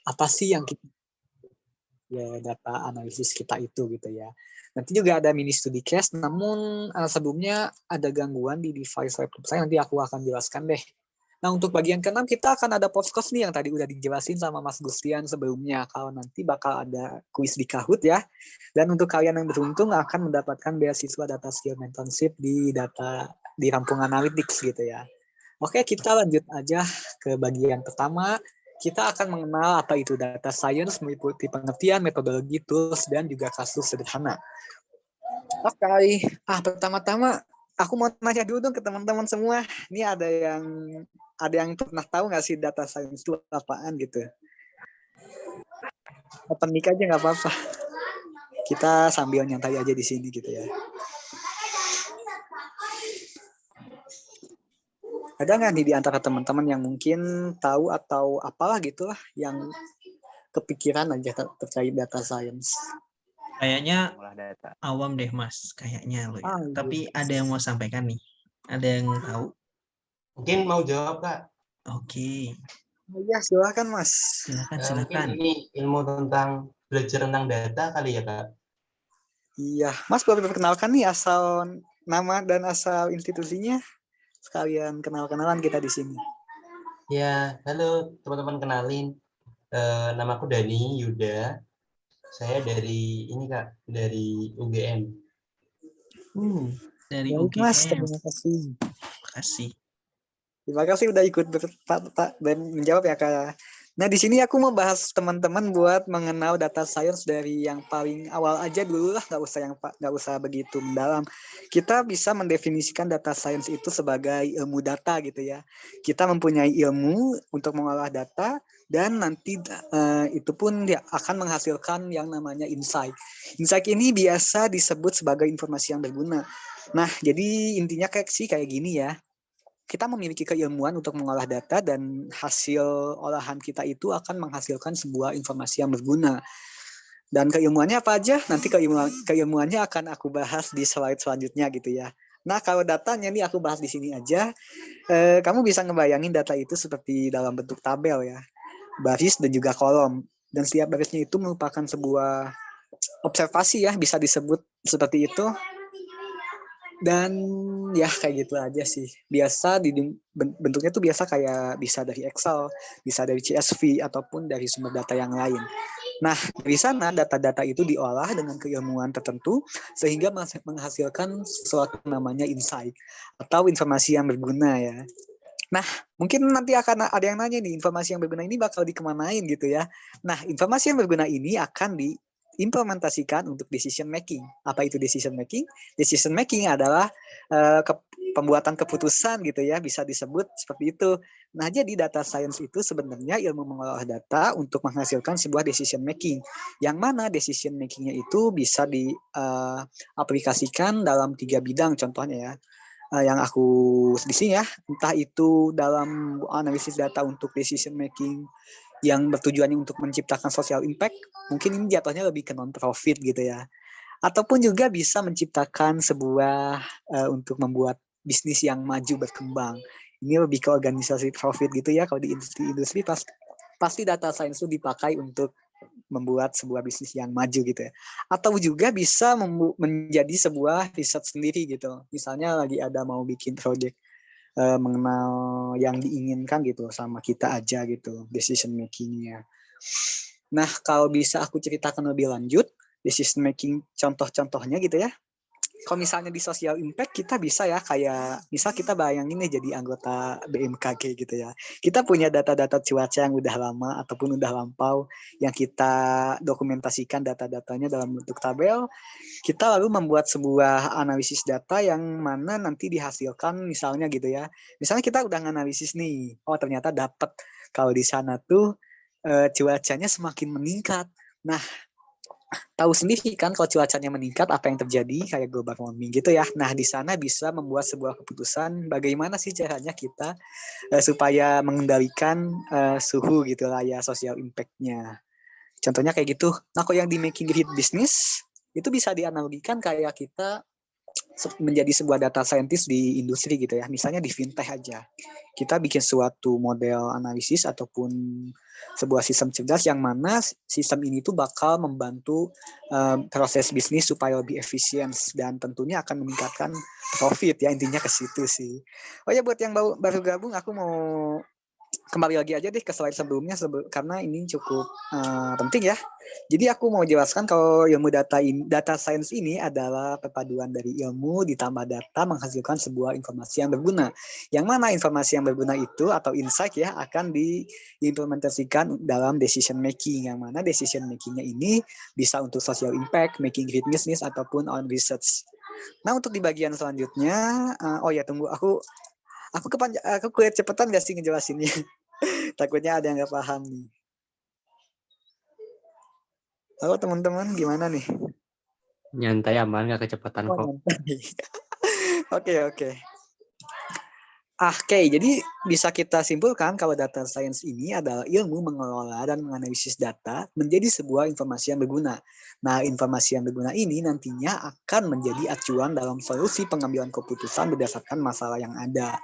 apa sih yang kita ya, data analisis kita itu gitu ya. Nanti juga ada mini studi case, namun sebelumnya ada gangguan di device laptop saya, nanti aku akan jelaskan deh. Nah, untuk bagian ke-6 kita akan ada podcast nih yang tadi udah dijelasin sama Mas Gustian sebelumnya. Kalau nanti bakal ada kuis di Kahoot ya. Dan untuk kalian yang beruntung akan mendapatkan beasiswa data skill mentorship di Rampung Analytics gitu ya. Oke, kita lanjut aja ke bagian pertama. Kita akan mengenal apa itu data science meliputi pengertian, metodologi, tools, dan juga kasus sederhana. Oke, pertama-tama aku mau nanya dulu dong ke teman-teman semua. Ini ada yang pernah tahu nggak sih data science itu apaan gitu? Open mic aja nggak apa-apa. Kita sambil nyantai aja di sini gitu ya. Ada nggak nih di antara teman-teman yang mungkin tahu atau apalah gitulah yang kepikiran aja terkait data science? Kayaknya awam deh Mas, kayaknya lo ya. Tapi ada yang mau sampaikan nih? Ada yang tahu? Mungkin mau jawab Kak? Oke. Ya silakan Mas. Silakan. Mungkin ini ilmu tentang belajar tentang data kali ya Kak? Iya, Mas boleh perkenalkan nih asal nama dan asal institusinya. Sekalian kenal-kenalan kita di sini. Ya, halo teman-teman, kenalin. Namaku Dani Yuda. Saya dari ini Kak, dari UGM. Dari Baik, UGM. Mas, terima kasih. Makasih. Terima kasih udah ikut dan menjawab ya Kak. Nah, di sini aku membahas teman-teman buat mengenal data science dari yang paling awal aja dulu lah, nggak usah begitu mendalam. Kita bisa mendefinisikan data science itu sebagai ilmu data gitu ya. Kita mempunyai ilmu untuk mengolah data dan nanti itu pun dia akan menghasilkan yang namanya insight. Insight ini biasa disebut sebagai informasi yang berguna. Nah, jadi intinya kayak gini ya. Kita memiliki keilmuan untuk mengolah data dan hasil olahan kita itu akan menghasilkan sebuah informasi yang berguna. Dan keilmuannya apa aja? Nanti keilmuannya akan aku bahas di slide selanjutnya gitu ya. Nah, kalau datanya nih aku bahas di sini aja. Kamu bisa ngebayangin data itu seperti dalam bentuk tabel ya. Baris dan juga kolom. Dan setiap barisnya itu merupakan sebuah observasi ya, bisa disebut seperti itu. Dan ya kayak gitu aja sih. Biasa bentuknya tuh biasa kayak bisa dari Excel, bisa dari CSV ataupun dari sumber data yang lain. Nah, dari sana data-data itu diolah dengan keilmuan tertentu sehingga menghasilkan sesuatu namanya insight atau informasi yang berguna ya. Nah, mungkin nanti akan ada yang nanya nih, informasi yang berguna ini bakal dikemanain gitu ya. Nah, informasi yang berguna ini akan diimplementasikan untuk decision making. Apa itu decision making? Decision making adalah pembuatan keputusan gitu ya, bisa disebut seperti itu. Nah, jadi data science itu sebenarnya ilmu mengolah data untuk menghasilkan sebuah decision making. Yang mana decision makingnya itu bisa diaplikasikan dalam 3 bidang contohnya ya. Yang aku di sini ya, entah itu dalam analisis data untuk decision making yang bertujuannya untuk menciptakan social impact, mungkin ini jatuhnya lebih ke non-profit gitu ya. Ataupun juga bisa menciptakan sebuah untuk membuat bisnis yang maju berkembang. Ini lebih ke organisasi profit gitu ya, kalau di industri pasti data science itu dipakai untuk membuat sebuah bisnis yang maju gitu ya. Atau juga bisa menjadi sebuah riset sendiri gitu. Misalnya lagi ada mau bikin project mengenal yang diinginkan gitu sama kita aja gitu, decision makingnya. Nah, kalau bisa aku ceritakan lebih lanjut, decision making contoh-contohnya gitu ya. Kalau misalnya di social impact kita bisa ya kayak misal kita bayangin nih jadi anggota BMKG gitu ya. Kita punya data-data cuaca yang udah lama ataupun udah lampau yang kita dokumentasikan data-datanya dalam bentuk tabel. Kita lalu membuat sebuah analisis data yang mana nanti dihasilkan misalnya gitu ya. Misalnya kita udah analisis nih, oh ternyata dapat kalau di sana tuh cuacanya semakin meningkat. Nah, tahu sendiri kan kalau cuacanya meningkat apa yang terjadi kayak global warming gitu ya. Nah, di sana bisa membuat sebuah keputusan bagaimana sih caranya kita supaya mengendalikan suhu gitu lah ya, social impact-nya. Contohnya kayak gitu. Nah, kalau yang di making grid business itu bisa dianalogikan kayak kita menjadi sebuah data scientist di industri gitu ya. Misalnya di fintech aja. Kita bikin suatu model analisis ataupun sebuah sistem cerdas yang mana sistem ini tuh bakal membantu proses bisnis supaya lebih efisien dan tentunya akan meningkatkan profit ya, intinya ke situ sih. Oh ya, buat yang baru gabung, aku mau kembali lagi aja deh ke slide sebelumnya karena ini cukup penting ya. Jadi aku mau jelaskan kalau ilmu data science ini adalah perpaduan dari ilmu ditambah data menghasilkan sebuah informasi yang berguna. Yang mana informasi yang berguna itu atau insight ya akan diimplementasikan dalam decision making. Yang mana decision makingnya ini bisa untuk social impact, making great business ataupun on research. Nah, untuk di bagian selanjutnya, oh ya tunggu aku cepetan gak sih ngejelasinnya? Takutnya ada yang nggak paham nih. Halo teman-teman, gimana nih? Nyantai aman, nggak kecepatan kok. Oke. Oke, jadi bisa kita simpulkan kalau data science ini adalah ilmu mengelola dan menganalisis data menjadi sebuah informasi yang berguna. Nah, informasi yang berguna ini nantinya akan menjadi acuan dalam solusi pengambilan keputusan berdasarkan masalah yang ada.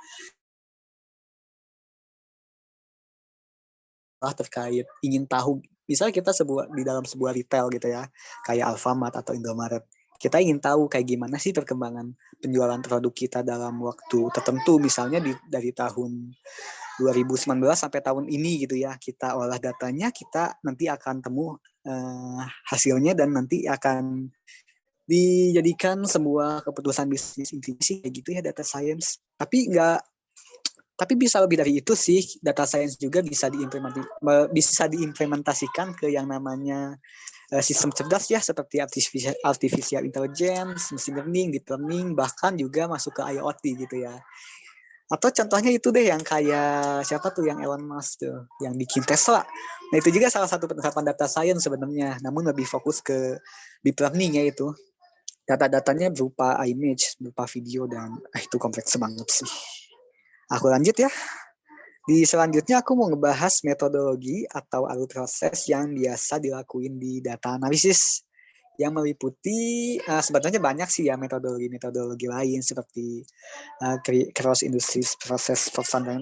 Terkait ingin tahu, misalnya kita di dalam sebuah retail gitu ya, kayak Alfamart atau Indomaret, kita ingin tahu kayak gimana sih perkembangan penjualan produk kita dalam waktu tertentu, misalnya dari tahun 2019 sampai tahun ini gitu ya, kita olah datanya, kita nanti akan temu hasilnya dan nanti akan dijadikan sebuah keputusan bisnis, intinya sih kayak gitu ya data science. Tapi bisa lebih dari itu sih, data science juga bisa diimplementasikan ke yang namanya sistem cerdas ya, seperti artificial intelligence, machine learning, deep learning, bahkan juga masuk ke IoT gitu ya. Atau contohnya itu deh yang kayak siapa tuh yang Elon Musk tuh, yang bikin Tesla. Nah itu juga salah satu penerapan data science sebenarnya, namun lebih fokus ke deep learning ya itu. Data-datanya berupa image, berupa video, dan itu kompleks banget sih. Aku lanjut ya. Di selanjutnya aku mau ngebahas metodologi atau alur proses yang biasa dilakuin di data analisis. Yang meliputi sebenarnya banyak sih ya metodologi lain seperti cross industry process seperti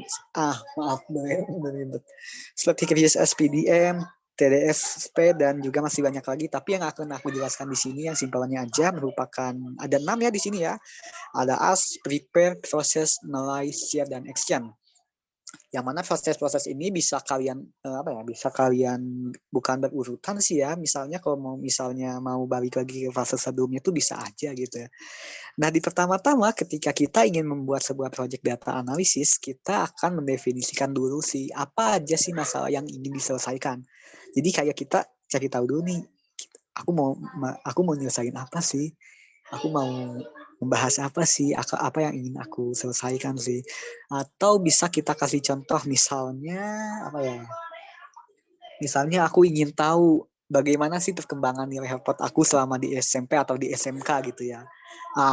KPS PDM, TDSP, dan juga masih banyak lagi. Tapi yang akan aku jelaskan di sini yang simpelnya aja merupakan ada 6 ya di sini ya. Ada ask, prepare, process, analyze, share, dan action. Yang mana proses-proses ini bisa kalian bisa kalian bukan berurutan sih ya. Misalnya kalau mau balik lagi ke fase sebelumnya itu bisa aja gitu ya. Nah, di pertama-tama ketika kita ingin membuat sebuah project data analisis, kita akan mendefinisikan dulu sih apa aja sih masalah yang ingin diselesaikan. Jadi kayak kita cari tahu dulu nih, aku mau nyelesain apa sih? Aku mau membahas apa sih, apa yang ingin aku selesaikan sih. Atau bisa kita kasih contoh misalnya Misalnya aku ingin tahu bagaimana sih perkembangan nilai rapot aku selama di SMP atau di SMK gitu ya.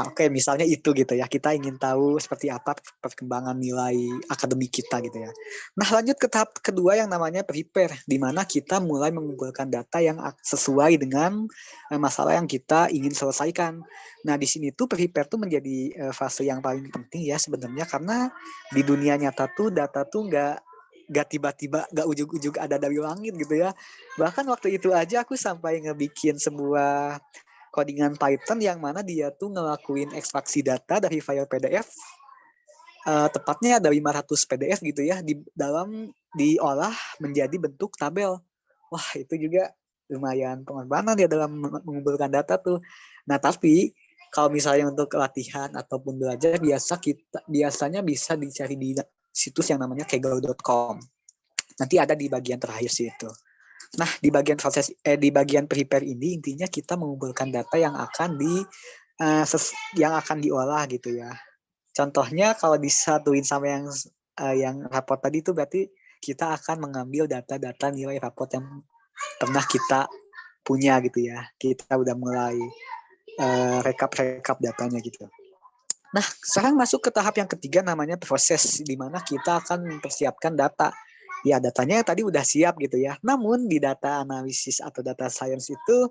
Oke, misalnya itu gitu ya. Kita ingin tahu seperti apa perkembangan nilai akademik kita gitu ya. Nah, lanjut ke tahap kedua yang namanya prepare, di mana kita mulai mengumpulkan data yang sesuai dengan masalah yang kita ingin selesaikan. Nah, di sini tuh prepare tuh menjadi fase yang paling penting ya sebenarnya, karena di dunia nyata tuh data tuh nggak tiba-tiba, nggak ujug-ujug ada dari langit gitu ya. Bahkan waktu itu aja aku sampai ngebikin sebuah codingan Python yang mana dia tuh ngelakuin ekstraksi data dari file PDF, tepatnya ada 500 PDF gitu ya, diolah menjadi bentuk tabel. Wah, itu juga lumayan pengorbanan ya dalam mengumpulkan data tuh. Nah, tapi kalau misalnya untuk latihan ataupun belajar, biasanya bisa dicari di situs yang namanya kaggle.com. Nanti ada di bagian terakhir sih itu. Nah, di bagian prepare ini intinya kita mengumpulkan data yang akan diolah gitu ya. Contohnya kalau disatuin sama yang raport tadi itu berarti kita akan mengambil data-data nilai raport yang pernah kita punya gitu ya. Kita udah mulai rekap datanya gitu. Nah, sekarang masuk ke tahap yang ketiga namanya proses, di mana kita akan mempersiapkan data Ya, datanya tadi udah siap gitu ya. Namun di data analisis atau data science itu,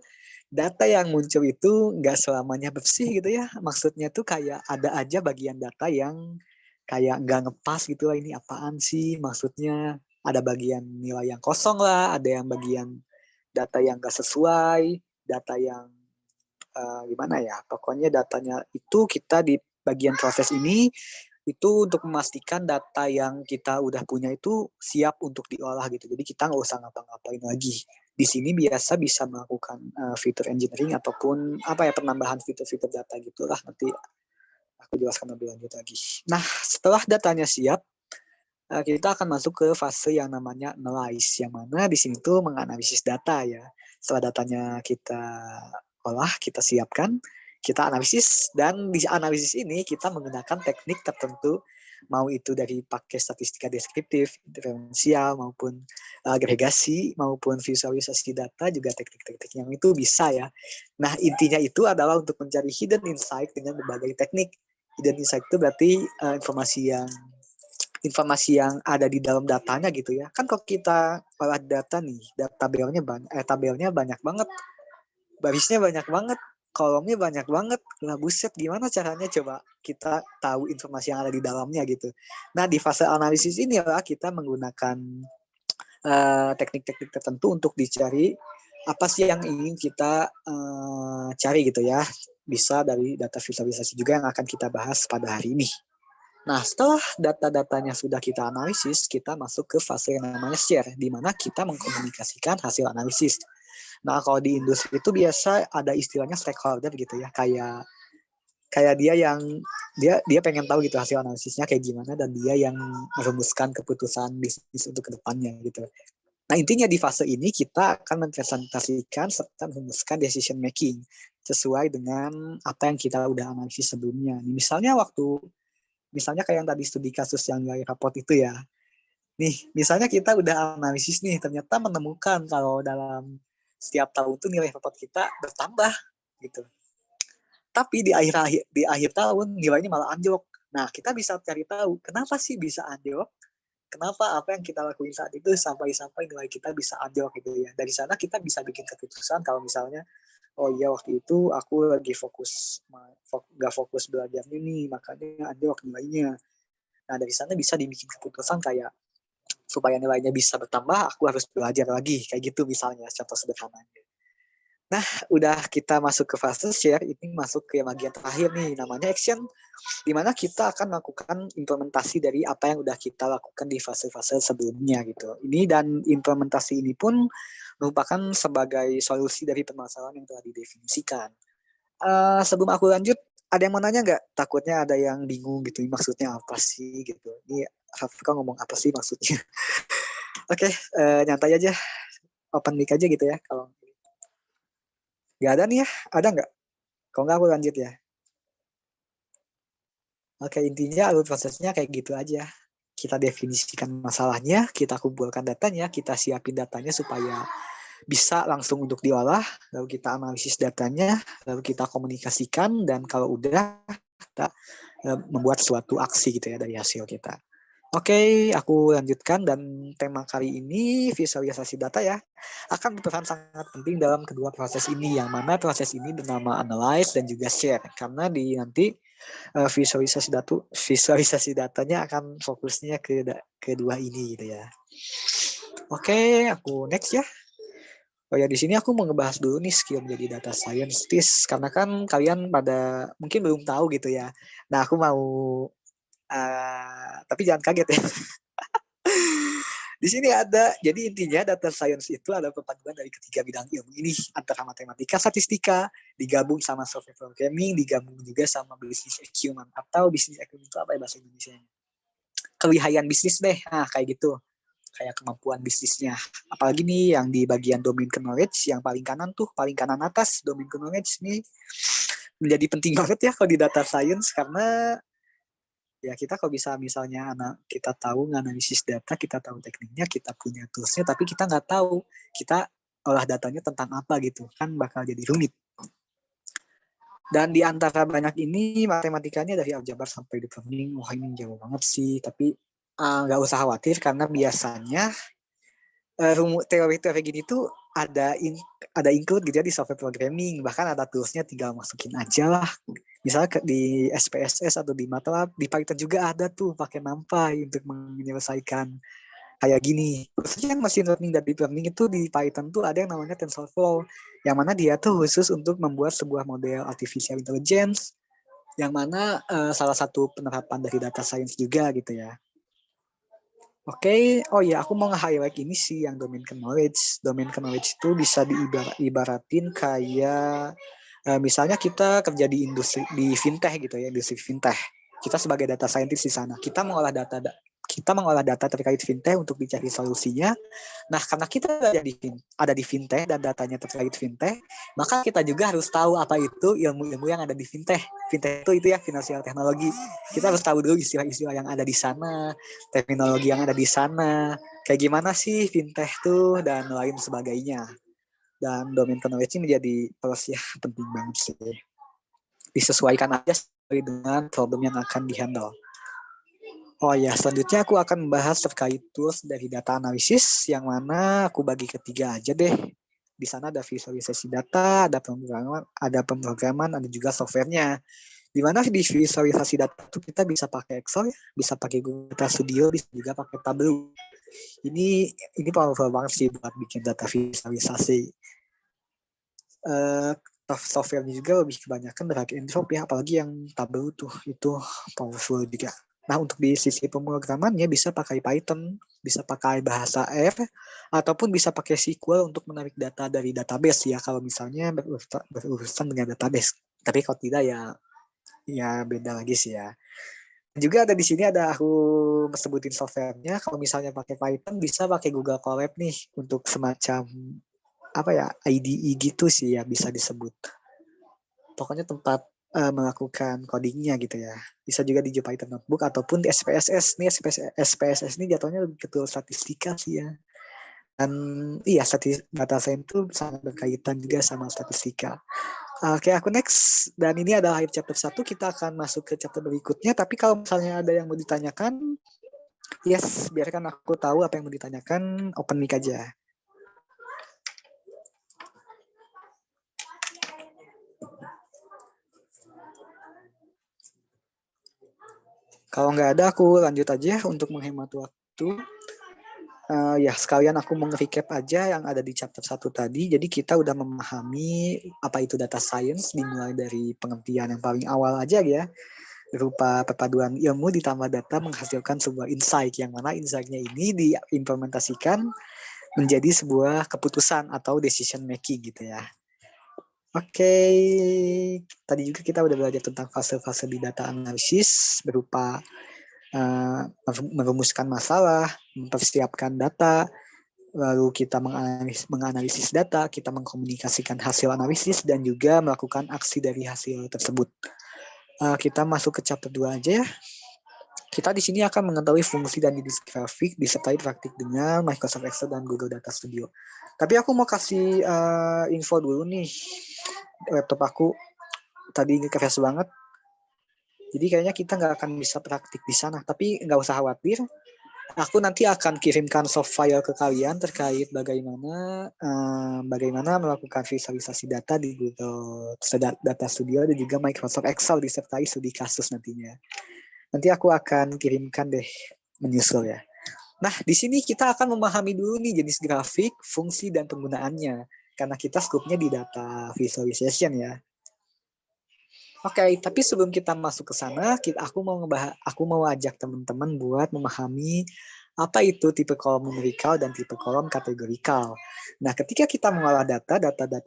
data yang muncul itu nggak selamanya bersih gitu ya. Maksudnya tuh kayak ada aja bagian data yang kayak nggak ngepas gitu lah, ini apaan sih maksudnya. Ada bagian nilai yang kosong lah, ada yang bagian data yang nggak sesuai, data yang gimana ya, pokoknya datanya itu kita di bagian proses ini itu untuk memastikan data yang kita udah punya itu siap untuk diolah gitu. Jadi kita nggak usah ngapa-ngapain lagi. Di sini biasa bisa melakukan fitur engineering ataupun apa ya, penambahan fitur-fitur data gitulah, nanti aku jelaskan lebih lanjut lagi. Nah, setelah datanya siap, kita akan masuk ke fase yang namanya analyze, yang mana di sini tuh menganalisis data ya. Setelah datanya kita olah, kita siapkan, kita analisis, dan di analisis ini kita menggunakan teknik tertentu, mau itu dari pakai statistika deskriptif, diferensial, maupun agregasi, maupun visualisasi data, juga teknik-teknik yang itu bisa ya. Nah, intinya itu adalah untuk mencari hidden insight dengan berbagai teknik. Hidden insight itu berarti informasi yang ada di dalam datanya gitu ya. Kan kalau kita olah data nih, tabelnya banyak banget, barisnya banyak banget, kolomnya banyak banget. Lah buset, gimana caranya coba kita tahu informasi yang ada di dalamnya gitu. Nah, di fase analisis ini lah kita menggunakan teknik-teknik tertentu untuk dicari apa sih yang ingin kita cari gitu ya. Bisa dari data visualisasi juga yang akan kita bahas pada hari ini. Nah, setelah data-datanya sudah kita analisis, kita masuk ke fase yang namanya share, di mana kita mengkomunikasikan hasil analisis. Nah, kalau di industri itu biasa ada istilahnya stakeholder gitu ya, kayak dia pengen tahu gitu hasil analisisnya kayak gimana, dan dia yang merumuskan keputusan bisnis untuk kedepannya gitu. Nah, intinya di fase ini kita akan mempresentasikan serta merumuskan decision making sesuai dengan apa yang kita udah analisis sebelumnya. Misalnya kayak yang tadi studi kasus yang nilai raport itu ya. Nih, misalnya kita udah analisis nih, ternyata menemukan kalau dalam setiap tahun tuh nilai raport kita bertambah gitu. Tapi di akhir tahun nilainya malah anjlok. Nah, kita bisa cari tahu kenapa sih bisa anjlok? Kenapa apa yang kita lakuin saat itu sampai nilai kita bisa anjlok gitu ya. Dari sana kita bisa bikin keputusan kalau misalnya, oh iya waktu itu aku lagi nggak fokus belajarnya nih, makanya anjlok nilainya. Nah, dari sana bisa dibikin keputusan kayak supaya nilainya bisa bertambah, aku harus belajar lagi. Kayak gitu misalnya, contoh sederhananya. Nah, udah kita masuk ke fase share, ini masuk ke bagian terakhir nih, namanya action, di mana kita akan melakukan implementasi dari apa yang udah kita lakukan di fase-fase sebelumnya gitu. Ini dan implementasi ini pun merupakan sebagai solusi dari permasalahan yang telah didefinisikan. Sebelum aku lanjut, ada yang mau nanya nggak? Takutnya ada yang bingung gitu, maksudnya apa sih gitu. Ini Rafika ngomong apa sih maksudnya? Oke, nyantai aja, open mic aja gitu ya. Kalau nggak ada nih ya, ada nggak? Kalau nggak aku lanjut ya. Oke, intinya alur prosesnya kayak gitu aja. Kita definisikan masalahnya, kita kumpulkan datanya, kita siapin datanya supaya bisa langsung untuk diolah, lalu kita analisis datanya, lalu kita komunikasikan, dan kalau udah kita membuat suatu aksi gitu ya dari hasil kita. Oke, aku lanjutkan, dan tema kali ini visualisasi data ya, akan berperan sangat penting dalam kedua proses ini, yang mana proses ini bernama analyze dan juga share, karena di nanti visualisasi datanya akan fokusnya ke kedua ini gitu ya. Oke, aku next ya. Oh ya, di sini aku mau ngebahas dulu nih skill menjadi data scientist, karena kan kalian pada mungkin belum tahu gitu ya. Nah, aku mau tapi jangan kaget ya. Di sini ada, jadi intinya data science itu adalah perpaduan dari ketiga bidang ilmu ini, antara matematika, statistika, digabung sama software programming, digabung juga sama business acumen, atau business acumen itu apa ya bahasa Indonesia-nya? Kelihayan bisnis deh, nah kayak gitu, kayak kemampuan bisnisnya. Apalagi nih yang di bagian domain knowledge, yang paling kanan atas, domain knowledge nih menjadi penting banget ya kalau di data science, karena ya kita kalau bisa misalnya kita tahu nganalisis data, kita tahu tekniknya, kita punya toolsnya, tapi kita nggak tahu kita olah datanya tentang apa gitu, kan bakal jadi rumit. Dan di antara banyak ini, matematikanya dari aljabar sampai deep learning, wah ini jauh banget sih, tapi nggak usah khawatir karena biasanya teori-teori gini tuh ada include gitu ya di software programming, bahkan ada toolsnya, tinggal masukin aja lah. Misalnya di SPSS atau di MATLAB, di Python juga ada tuh pakai NumPy untuk menyelesaikan kayak gini. Khususnya yang machine learning dan deep learning itu di Python tuh ada yang namanya TensorFlow, yang mana dia tuh khusus untuk membuat sebuah model artificial intelligence, yang mana salah satu penerapan dari data science juga gitu ya. Oke, oh ya, aku mau nge-highlight ini sih yang domain knowledge. Domain knowledge itu bisa diibaratin kayak misalnya kita kerja di industri di fintech gitu ya, industri fintech. Kita sebagai data scientist di sana, kita mengolah data terkait fintech untuk dicari solusinya. Nah, karena kita ada di fintech dan datanya terkait fintech, maka kita juga harus tahu apa itu ilmu-ilmu yang ada di fintech. Fintech itu ya finansial teknologi. Kita harus tahu dulu istilah-istilah yang ada di sana, terminologi yang ada di sana, kayak gimana sih fintech tuh dan lain sebagainya. Dan domain knowledge ini menjadi ya penting banget sih. Disesuaikan aja dengan problem yang akan dihandle. Oh ya, selanjutnya aku akan membahas terkait tools dari data analisis, yang mana aku bagi ketiga aja deh. Di sana ada visualisasi data, ada pemrograman, ada juga softwarenya. Di mana di visualisasi data itu kita bisa pakai Excel, bisa pakai Google Data Studio, bisa juga pakai Tableau. Ini powerful banget sih buat bikin data visualisasi. Softwarenya juga lebih kebanyakan drag and drop ya, apalagi yang Tableau tuh itu powerful juga. Nah, untuk di sisi pemrogramannya bisa pakai Python, bisa pakai bahasa R, ataupun bisa pakai SQL untuk menarik data dari database ya, kalau misalnya berurusan dengan database. Tapi kalau tidak ya beda lagi sih ya. Juga ada di sini aku sebutin softwarenya. Kalau misalnya pakai Python bisa pakai Google Colab nih untuk semacam IDE gitu sih ya bisa disebut. Pokoknya tempat melakukan codingnya gitu ya. Bisa juga di Python Notebook ataupun di SPSS. Nih SPSS ini jatuhnya lebih ke tool statistika sih ya. Dan iya, data science itu sangat berkaitan juga sama statistika. Oke, aku next. Dan ini adalah akhir chapter 1. Kita akan masuk ke chapter berikutnya. Tapi kalau misalnya ada yang mau ditanyakan, yes, biarkan aku tahu apa yang mau ditanyakan. Open mic aja. Kalau nggak ada, aku lanjut aja untuk menghemat waktu. Ya, sekalian aku mau nge-recap aja yang ada di chapter 1 tadi. Jadi kita udah memahami apa itu data science, dimulai dari pengertian yang paling awal aja ya. Berupa perpaduan ilmu ditambah data menghasilkan sebuah insight, yang mana insight-nya ini diimplementasikan menjadi sebuah keputusan atau decision making gitu ya. Oke, tadi juga kita udah belajar tentang fase-fase di data analisis berupa merumuskan masalah, mempersiapkan data, lalu kita menganalisis data, kita mengkomunikasikan hasil analisis, dan juga melakukan aksi dari hasil tersebut. Kita masuk ke chapter 2 aja ya. Kita di sini akan mengetahui fungsi dan jenis grafik disertai praktik dengan Microsoft Excel dan Google Data Studio. Tapi aku mau kasih info dulu nih. Laptop aku tadi nge-crash banget. Jadi kayaknya kita nggak akan bisa praktik di sana. Tapi nggak usah khawatir. Aku nanti akan kirimkan soft file ke kalian terkait bagaimana melakukan visualisasi data di Google Data Studio dan juga Microsoft Excel disertai studi kasus nantinya. Nanti aku akan kirimkan deh menyusul ya. Nah, di sini kita akan memahami dulu nih jenis grafik, fungsi, dan penggunaannya. Karena kita skupnya di data visualization ya. Oke, tapi sebelum kita masuk ke sana, aku mau ajak teman-teman buat memahami apa itu tipe kolom numerikal dan tipe kolom kategorikal. Nah, ketika kita mengolah data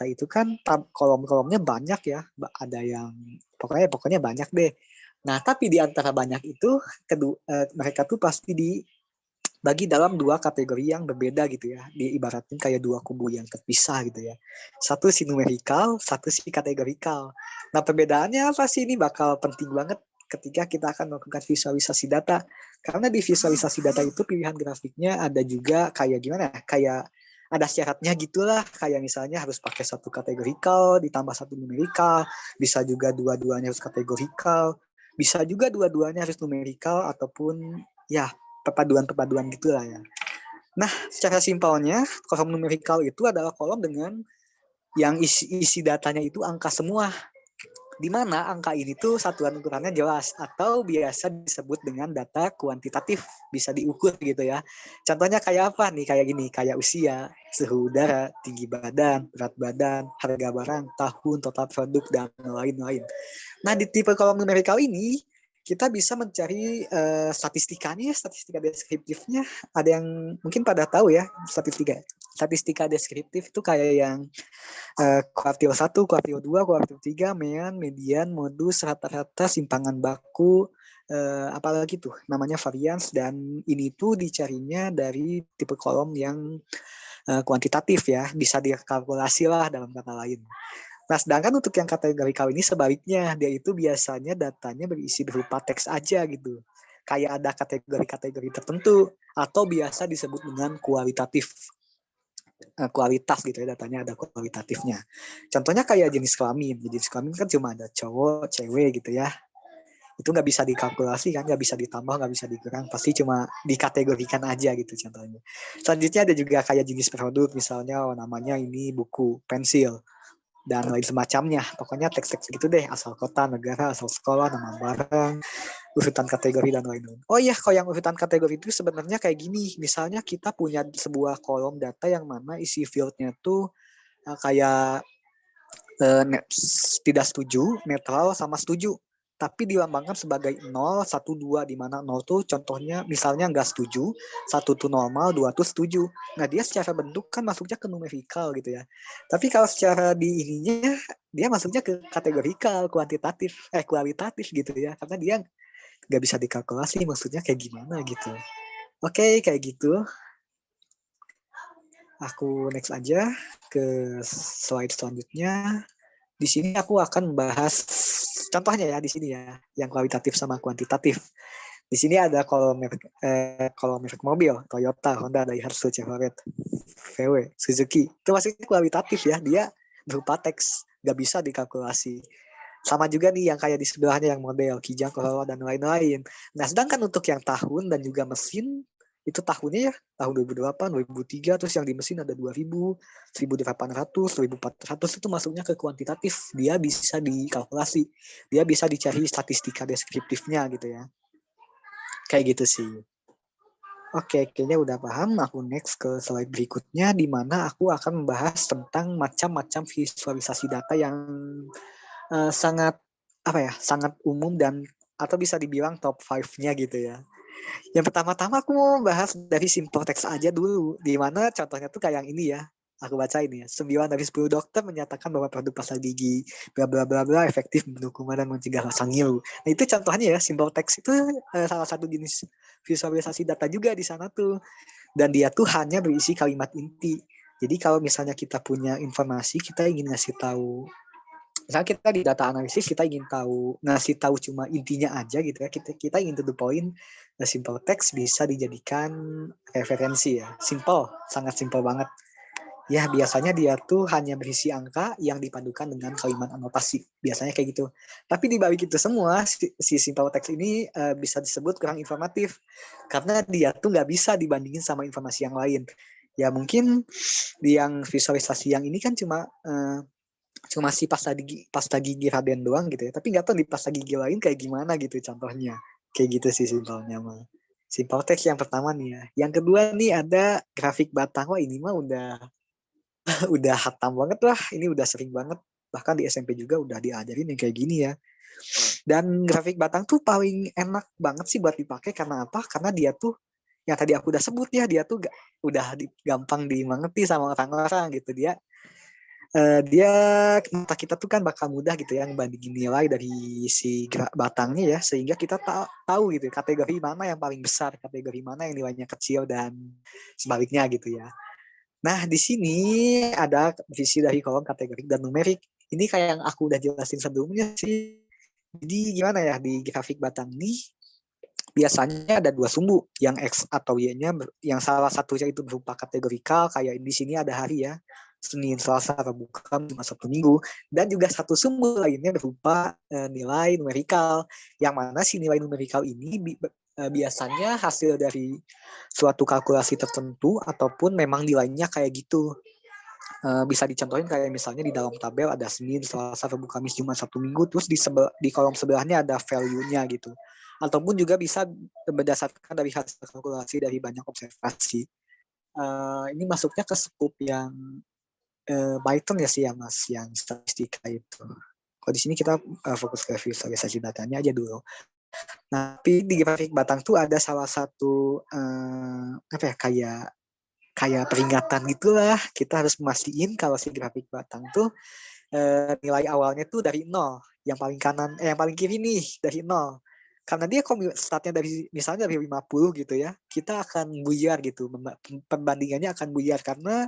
itu kan kolom-kolomnya banyak ya. Ada yang pokoknya banyak deh. Nah, tapi di antara banyak itu mereka tuh pasti dibagi dalam dua kategori yang berbeda gitu ya. Diibaratin kayak dua kubu yang terpisah gitu ya. Satu si numerikal, satu si kategorikal. Nah, perbedaannya apa sih? Ini bakal penting banget ketika kita akan melakukan visualisasi data. Karena di visualisasi data itu pilihan grafiknya ada juga kayak gimana? Kayak ada syaratnya gitulah. Kayak misalnya harus pakai satu kategorikal ditambah satu numerikal. Bisa juga dua-duanya harus kategorikal. Bisa juga dua-duanya harus numerikal ataupun ya perpaduan gitulah ya. Nah, secara simpelnya kolom numerikal itu adalah kolom dengan yang isi datanya itu angka semua. Di mana angka ini tuh satuan ukurannya jelas atau biasa disebut dengan data kuantitatif, bisa diukur gitu ya. Contohnya kayak apa nih? Kayak gini, kayak usia, suhu udara, tinggi badan, berat badan, harga barang, tahun, total produk, dan lain-lain. Nah, di tipe kolom numerikal ini kita bisa mencari statistika deskriptifnya. Ada yang mungkin pada tahu ya, statistika deskriptif itu kayak yang kuartil 1, kuartil 2, kuartil 3, mean, median, modus, rata-rata, simpangan baku, apalagi tuh namanya varians, dan ini tuh dicarinya dari tipe kolom yang kuantitatif ya, bisa dikalkulasi lah dalam kata lain. Nah, sedangkan untuk yang kategorikal ini sebaliknya, dia itu biasanya datanya berisi berupa teks aja gitu. Kayak ada kategori-kategori tertentu atau biasa disebut dengan kualitatif. Kualitas gitu ya, datanya ada kualitatifnya. Contohnya kayak jenis kelamin. Jenis kelamin kan cuma ada cowok, cewek gitu ya. Itu nggak bisa dikalkulasi kan, nggak bisa ditambah, nggak bisa dikurang, pasti cuma dikategorikan aja gitu contohnya. Selanjutnya ada juga kayak jenis produk, misalnya namanya ini buku, pensil, dan lain semacamnya. Pokoknya teks-teks gitu deh, asal kota, negara, asal sekolah, nama barang, urutan kategori, dan lain-lain. Oh iya, kalau yang urutan kategori itu sebenarnya kayak gini. Misalnya kita punya sebuah kolom data yang mana isi fieldnya tuh kayak tidak setuju, netral, sama setuju. Tapi dilambangkan sebagai 0, 1, 2, di mana 0 tuh contohnya misalnya nggak setuju, 1 tuh normal, 2 tuh setuju. Nah, dia secara bentuk kan masuknya ke numerikal gitu ya. Tapi kalau secara di ininya, dia masuknya ke kategorikal, kualitatif gitu ya. Karena dia nggak bisa dikalkulasi, maksudnya kayak gimana gitu. Oke, kayak gitu. Aku next aja ke slide selanjutnya. Di sini aku akan membahas contohnya ya di sini ya, yang kualitatif sama kuantitatif. Di sini ada kolom merek mobil, Toyota, Honda, Daihatsu, Chevrolet, VW, Suzuki. Itu maksudnya kualitatif ya, dia berupa teks, nggak bisa dikalkulasi. Sama juga nih yang kayak di sebelahnya yang model, Kijang, Corolla, dan lain-lain. Nah, sedangkan untuk yang tahun dan juga mesin, itu tahunnya ya, tahun 2008, 2003, terus yang di mesin ada 2000, 1800, 1400, itu masuknya ke kuantitatif. Dia bisa dikalkulasi, dia bisa dicari statistika deskriptifnya gitu ya. Kayak gitu sih. Oke, kayaknya udah paham. Aku next ke slide berikutnya, di mana aku akan membahas tentang macam-macam visualisasi data yang sangat sangat umum dan atau bisa dibilang top 5-nya gitu ya. Yang pertama-tama aku mau bahas dari simple text aja dulu, di mana contohnya tuh kayak yang ini ya. Aku baca ini ya. 9 dari 10 dokter menyatakan bahwa produk pasta gigi bla bla bla bla efektif membunuh kuman dan mencegah rasa ngilu. Nah, itu contohnya ya, simple text itu salah satu jenis visualisasi data juga di sana tuh. Dan dia tuh hanya berisi kalimat inti. Jadi kalau misalnya kita punya informasi, kita ingin ngasih tahu, misalnya kita di data analisis, kita ingin ngasih tahu cuma intinya aja gitu ya, kita ingin to the point, simple text bisa dijadikan referensi ya, sangat simple banget ya. Biasanya dia tuh hanya berisi angka yang dipadukan dengan kalimat anotasi, biasanya kayak gitu. Tapi di balik itu semua, si simple text ini bisa disebut kurang informatif karena dia tuh nggak bisa dibandingin sama informasi yang lain ya. Mungkin di yang visualisasi yang ini kan cuma si pasta gigi Raden doang gitu ya, tapi nggak tahu di pasta gigi lain kayak gimana gitu contohnya. Kayak gitu sih simpelnya mah. Simple text yang pertama nih ya. Yang kedua nih ada grafik batang. Wah, ini mah udah hatam banget lah, ini udah sering banget, bahkan di SMP juga udah diajarin yang kayak gini ya. Dan grafik batang tuh paling enak banget sih buat dipakai, karena apa? Karena dia tuh yang tadi aku udah sebut ya, dia tuh gampang dimengerti sama orang-orang gitu. Dia mata kita tuh kan bakal mudah gitu ya ngebandingin nilai dari si batangnya ya, sehingga kita tahu gitu kategori mana yang paling besar, kategori mana yang nilainya kecil, dan sebaliknya gitu ya. Nah, di sini ada visi dari kolom kategori dan numerik. Ini kayak yang aku udah jelasin sebelumnya sih. Jadi gimana ya, di grafik batang ini biasanya ada dua sumbu, yang X atau Y-nya, yang salah satunya itu berupa kategorikal, kayak di sini ada hari ya, Senin, Selasa, Rabu, Kamis, Jumat, Sabtu, Minggu, dan juga satu sumbu lainnya berupa nilai numerikal, yang mana si nilai numerikal ini biasanya hasil dari suatu kalkulasi tertentu ataupun memang nilainya kayak gitu. Bisa dicontohin kayak misalnya di dalam tabel ada Senin, Selasa, Rabu, Kamis, Jumat, Sabtu, Minggu, terus di kolom sebelahnya ada value-nya gitu. Ataupun juga bisa berdasarkan dari hasil kalkulasi dari banyak observasi. Ini masuknya ke scope yang Python ya sih ya Mas, yang statistika itu. Kalau di sini kita fokus ke visualisasi datanya aja dulu. Nah, tapi di grafik batang tuh ada salah satu kayak peringatan gitulah. Kita harus mastiin kalau si grafik batang tuh nilai awalnya tuh dari 0. Yang paling kanan, yang paling kiri nih dari 0. Karena dia startnya dari misalnya dari 50 gitu ya, kita akan buyar gitu. Perbandingannya akan buyar karena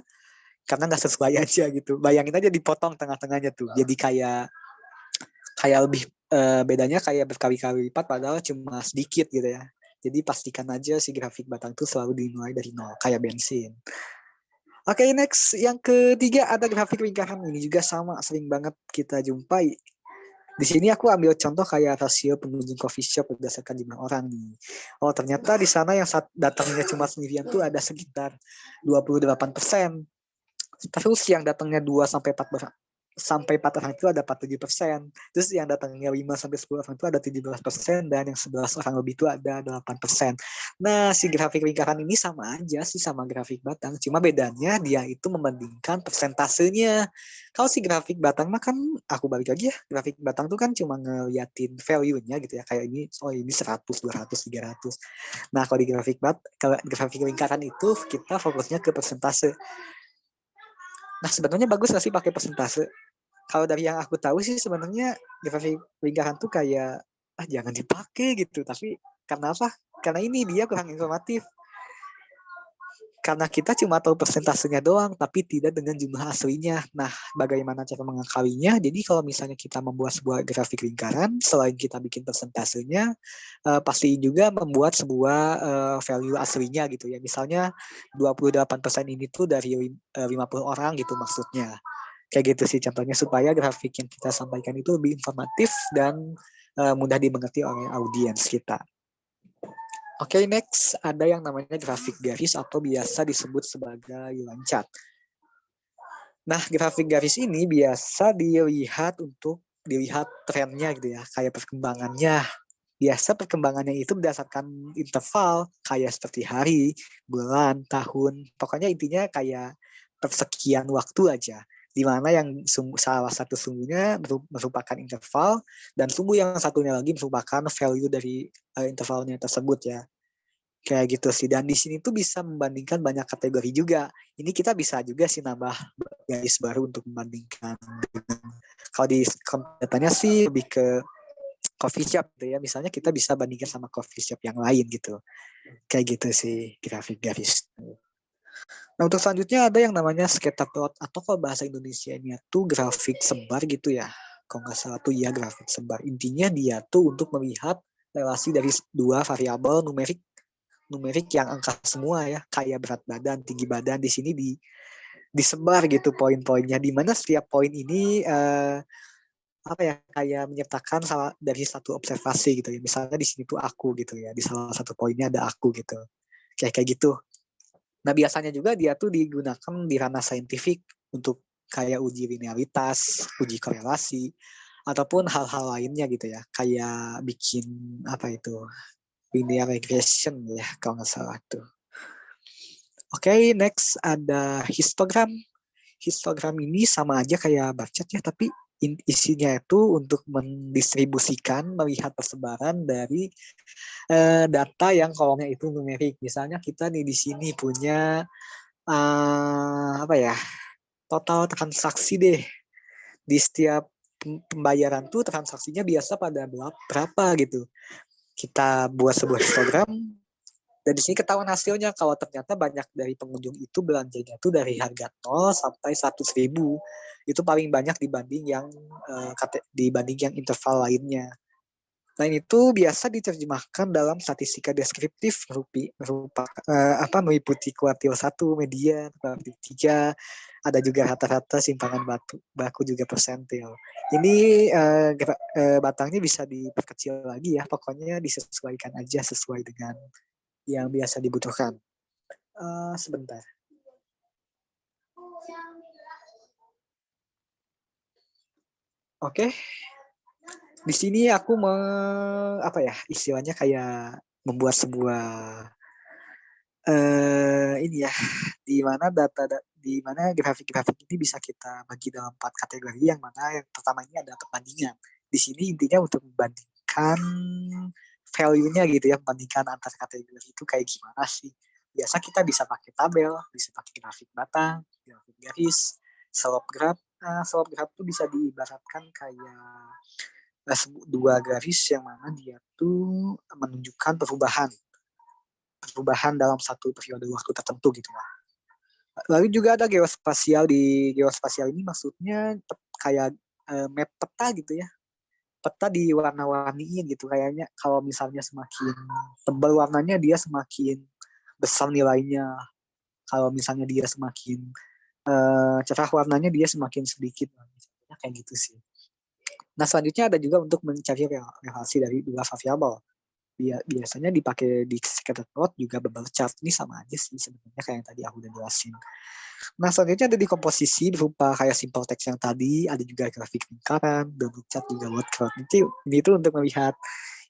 nggak sesuai aja gitu. Bayangin aja dipotong tengah-tengahnya tuh. Jadi kayak lebih bedanya kayak berkali-kali lipat padahal cuma sedikit gitu ya. Jadi pastikan aja si grafik batang tuh selalu dimulai dari 0 kayak bensin. Oke, next yang ketiga ada grafik lingkaran. Ini juga sama, sering banget kita jumpai. Di sini aku ambil contoh kayak rasio pengunjung coffee shop berdasarkan jumlah orang nih. Oh, ternyata di sana yang datangnya cuma sendirian tuh ada sekitar 28%. Terus yang datangnya 2 sampai 4 orang itu ada 47%. Terus yang datangnya 5 sampai 10 orang itu ada 17%, dan yang 11 orang lebih itu ada 8%. Nah, si grafik lingkaran ini sama aja sih sama grafik batang, cuma bedanya dia itu membandingkan persentasenya. Kalau si grafik batang mah kan aku balik lagi ya, grafik batang tuh kan cuma ngeliatin value-nya gitu ya, kayak ini ini 100, 200, 300. Nah, kalau di grafik lingkaran itu kita fokusnya ke persentase. Nah, sebenarnya bagus nggak sih pakai persentase? Kalau dari yang aku tahu sih sebenarnya grafik lingkaran tuh kayak jangan dipakai gitu. Tapi karena apa? Karena ini dia kurang informatif. Karena kita cuma tahu persentasenya doang, tapi tidak dengan jumlah aslinya. Nah, bagaimana cara mengetahuinya? Jadi kalau misalnya kita membuat sebuah grafik lingkaran, selain kita bikin persentasenya, pasti juga membuat sebuah value aslinya gitu ya. Misalnya 28% ini tuh dari 50 orang gitu maksudnya. Kayak gitu sih contohnya, supaya grafik yang kita sampaikan itu lebih informatif dan mudah dimengerti oleh audiens kita. Oke, next ada yang namanya grafik garis atau biasa disebut sebagai line chart. Nah, grafik garis ini biasa dilihat trennya gitu ya, kayak perkembangannya. Biasa perkembangannya itu berdasarkan interval, kayak seperti hari, bulan, tahun. Pokoknya intinya kayak persekian waktu aja. Di mana yang salah satu sumbunya merupakan interval, dan sumbu yang satunya lagi merupakan value dari intervalnya tersebut ya. Kayak gitu sih. Dan di sini tuh bisa membandingkan banyak kategori juga. Ini kita bisa juga sih nambah garis baru untuk membandingkan dengan, kalau di datanya sih lebih ke coffee shop gitu ya. Misalnya kita bisa bandingkan sama coffee shop yang lain gitu. Kayak gitu sih grafik garis. Nah, untuk selanjutnya ada yang namanya scatter plot, atau kalau bahasa Indonesianya tuh grafik sebar gitu ya. Kalau nggak salah tuh ya grafik sebar. Intinya dia tuh untuk melihat relasi dari dua variabel numerik yang angka semua ya, kayak berat badan, tinggi badan. Di sini disebar gitu poin-poinnya, di mana setiap poin ini kayak menyertakan dari satu observasi gitu ya. Misalnya di sini tuh aku gitu ya, di salah satu poinnya ada aku gitu. Kayak gitu. Nah, biasanya juga dia tuh digunakan di ranah saintifik untuk kayak uji linearitas, uji korelasi, ataupun hal-hal lainnya gitu ya. Kayak bikin linear regression ya, kalau nggak salah tuh. Oke, next ada histogram. Histogram ini sama aja kayak bar chart ya, tapi isinya itu untuk mendistribusikan, melihat persebaran dari data yang kolomnya itu numerik. Misalnya kita nih di sini punya total transaksi deh. Di setiap pembayaran tuh transaksinya biasa pada berapa gitu. Kita buat sebuah histogram, dan di sini ketahuan hasilnya kalau ternyata banyak dari pengunjung itu belanjanya tuh dari harga 0 sampai 100.000. Itu paling banyak dibanding yang interval lainnya. Nah, itu biasa diterjemahkan dalam statistika deskriptif meliputi kuartil 1, median, kuartil 3, ada juga rata-rata simpangan baku juga persentil. Ini batangnya bisa diperkecil lagi ya, pokoknya disesuaikan aja sesuai dengan yang biasa dibutuhkan. Sebentar. Oke. Di sini aku istilahnya kayak membuat sebuah ini ya, di mana grafik-grafik ini bisa kita bagi dalam 4 kategori, yang mana yang pertama ini ada perbandingan. Di sini intinya untuk membandingkan value-nya gitu ya, membandingkan antar kategori itu kayak gimana sih. Biasa kita bisa pakai tabel, bisa pakai grafik batang, grafik garis, slope graph. Slope graph itu bisa diibaratkan kayak dua garis yang mana dia tuh menunjukkan perubahan dalam satu periode waktu tertentu gitu lah. Lalu juga ada geospasial. Di geospasial ini maksudnya kayak map peta gitu ya. Peta diwarna-warniin gitu, kayaknya kalau misalnya semakin tebal warnanya dia semakin besar nilainya. Kalau misalnya dia semakin cerah warnanya dia semakin sedikit. Misalnya kayak gitu sih. Nah, selanjutnya ada juga untuk mencari relasi dari dua variabel. Biasanya dipakai di scatterplot juga bubble chart. Ini sama aja sih sebenarnya kayak yang tadi aku udah jelasin. Nah, selanjutnya ada di komposisi berupa kayak simple text yang tadi, ada juga grafik lingkaran, double chart, juga word cloud. Ini tuh untuk melihat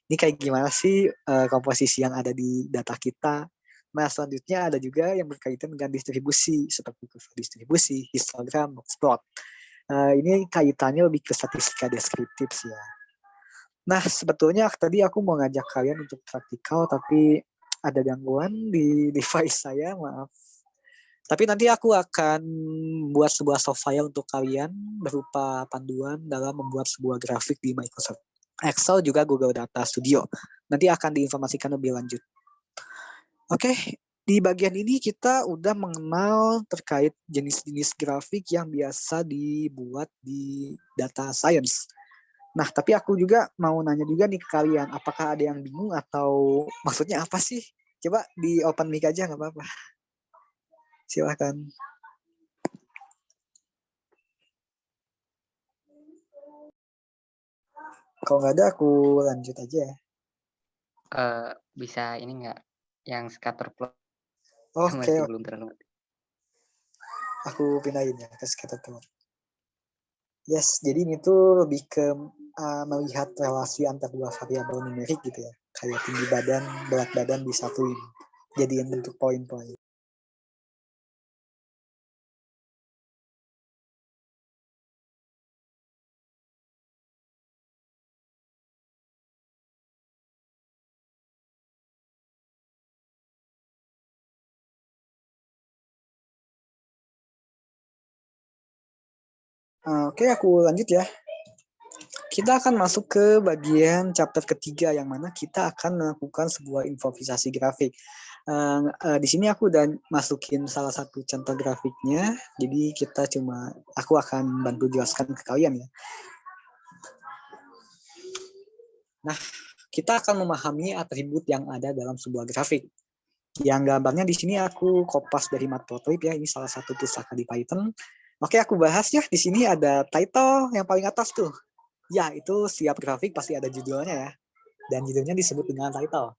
ini kayak gimana sih komposisi yang ada di data kita. Nah, selanjutnya ada juga yang berkaitan dengan distribusi, seperti kurva distribusi, histogram, box plot. Ini kaitannya lebih ke statistika deskriptif sih ya. Nah, sebetulnya tadi aku mau ngajak kalian untuk praktikal, tapi ada gangguan di device saya, maaf. Tapi nanti aku akan buat sebuah soft file untuk kalian berupa panduan dalam membuat sebuah grafik di Microsoft Excel juga Google Data Studio. Nanti akan diinformasikan lebih lanjut. Oke, di bagian ini kita udah mengenal terkait jenis-jenis grafik yang biasa dibuat di data science. Nah, tapi aku juga mau nanya juga nih ke kalian, apakah ada yang bingung atau maksudnya apa sih? Coba di open mic aja, nggak apa-apa. Silahkan. Kalau nggak ada, aku lanjut aja. Bisa ini nggak, yang scatterplot? Oke, Belum terlalu. aku pindahin ya ke scatterplot. Yes, jadi ini tuh lebih ke melihat relasi antar dua variabel numerik gitu ya. Kayak tinggi badan, berat badan disatuin. Jadiin bentuk poin-poin. Oke, aku lanjut ya. Kita akan masuk ke bagian chapter ketiga, yang mana kita akan melakukan sebuah improvisasi grafik. Di sini aku udah masukin salah satu contoh grafiknya, jadi aku akan bantu jelaskan ke kalian ya. Nah, kita akan memahami atribut yang ada dalam sebuah grafik. Yang gambarnya di sini aku kopas dari Matplotlib ya, ini salah satu pusaka di Python. Oke, aku bahas ya. Di sini ada title yang paling atas tuh. Ya, itu setiap grafik pasti ada judulnya ya. Dan judulnya disebut dengan title.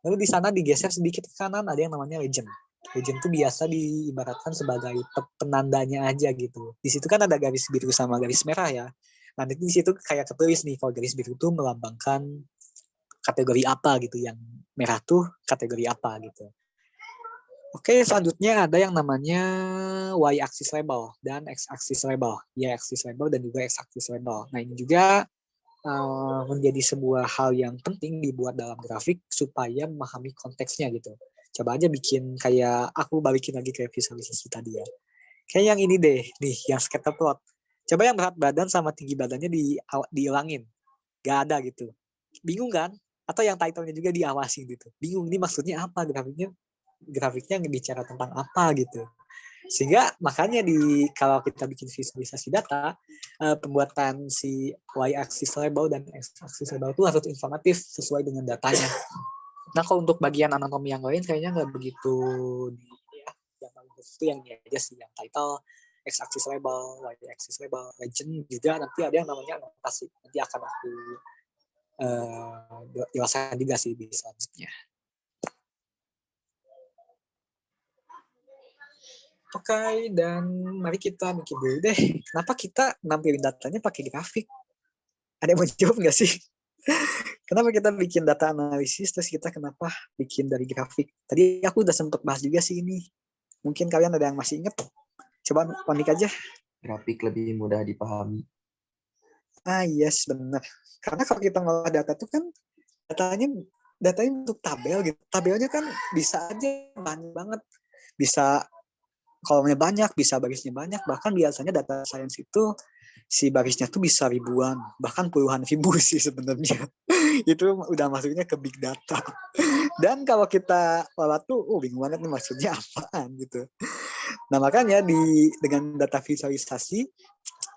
Lalu di sana digeser sedikit ke kanan ada yang namanya legend. Legend itu biasa diibaratkan sebagai penandanya aja gitu. Di situ kan ada garis biru sama garis merah ya. Nanti di situ kayak ketulis nih, kalau garis biru itu melambangkan kategori apa gitu, yang merah tuh kategori apa gitu. Oke, selanjutnya ada yang namanya y-axis label dan x-axis label. Y-axis label dan juga x-axis label. Nah, ini juga menjadi sebuah hal yang penting dibuat dalam grafik supaya memahami konteksnya gitu. Coba aja bikin kayak, aku balikin lagi ke visualisasi tadi ya. Kayak yang ini deh, nih, yang scatter plot. Coba yang berat badan sama tinggi badannya dihilangin. Gak ada gitu. Bingung kan? Atau yang title-nya juga diawasin gitu. Bingung, ini maksudnya apa grafiknya? Grafiknya bicara tentang apa gitu. Sehingga makanya kalau kita bikin visualisasi data, pembuatan si y-axis label dan x-axis label itu harus informatif sesuai dengan datanya. Nah, kalau untuk bagian anatomi yang lain kayaknya nggak begitu yang paling khusus itu yang ini aja sih, yang title, x-axis label, y-axis label, legend juga nanti ada yang namanya anotasi. Nanti akan aku jelaskan juga sih di selanjutnya. Oke, dan mari kita mikir dulu deh, kenapa kita nampilin datanya pakai grafik? Ada yang mau jawab nggak sih? Kenapa kita bikin data analisis, terus kita kenapa bikin dari grafik? Tadi aku udah sempat bahas juga sih ini. Mungkin kalian ada yang masih ingat? Coba panik aja. Grafik lebih mudah dipahami. Yes, benar. Karena kalau kita ngolah data itu kan datanya untuk tabel gitu. Tabelnya kan bisa aja banyak banget. Bisa kolomnya banyak, bisa barisnya banyak, bahkan biasanya data science itu si barisnya tuh bisa ribuan, bahkan puluhan ribu sih sebenarnya. Itu udah masuknya ke big data. Dan kalau kita olah tuh, bingung banget nih maksudnya apaan gitu. Nah makanya dengan data visualisasi,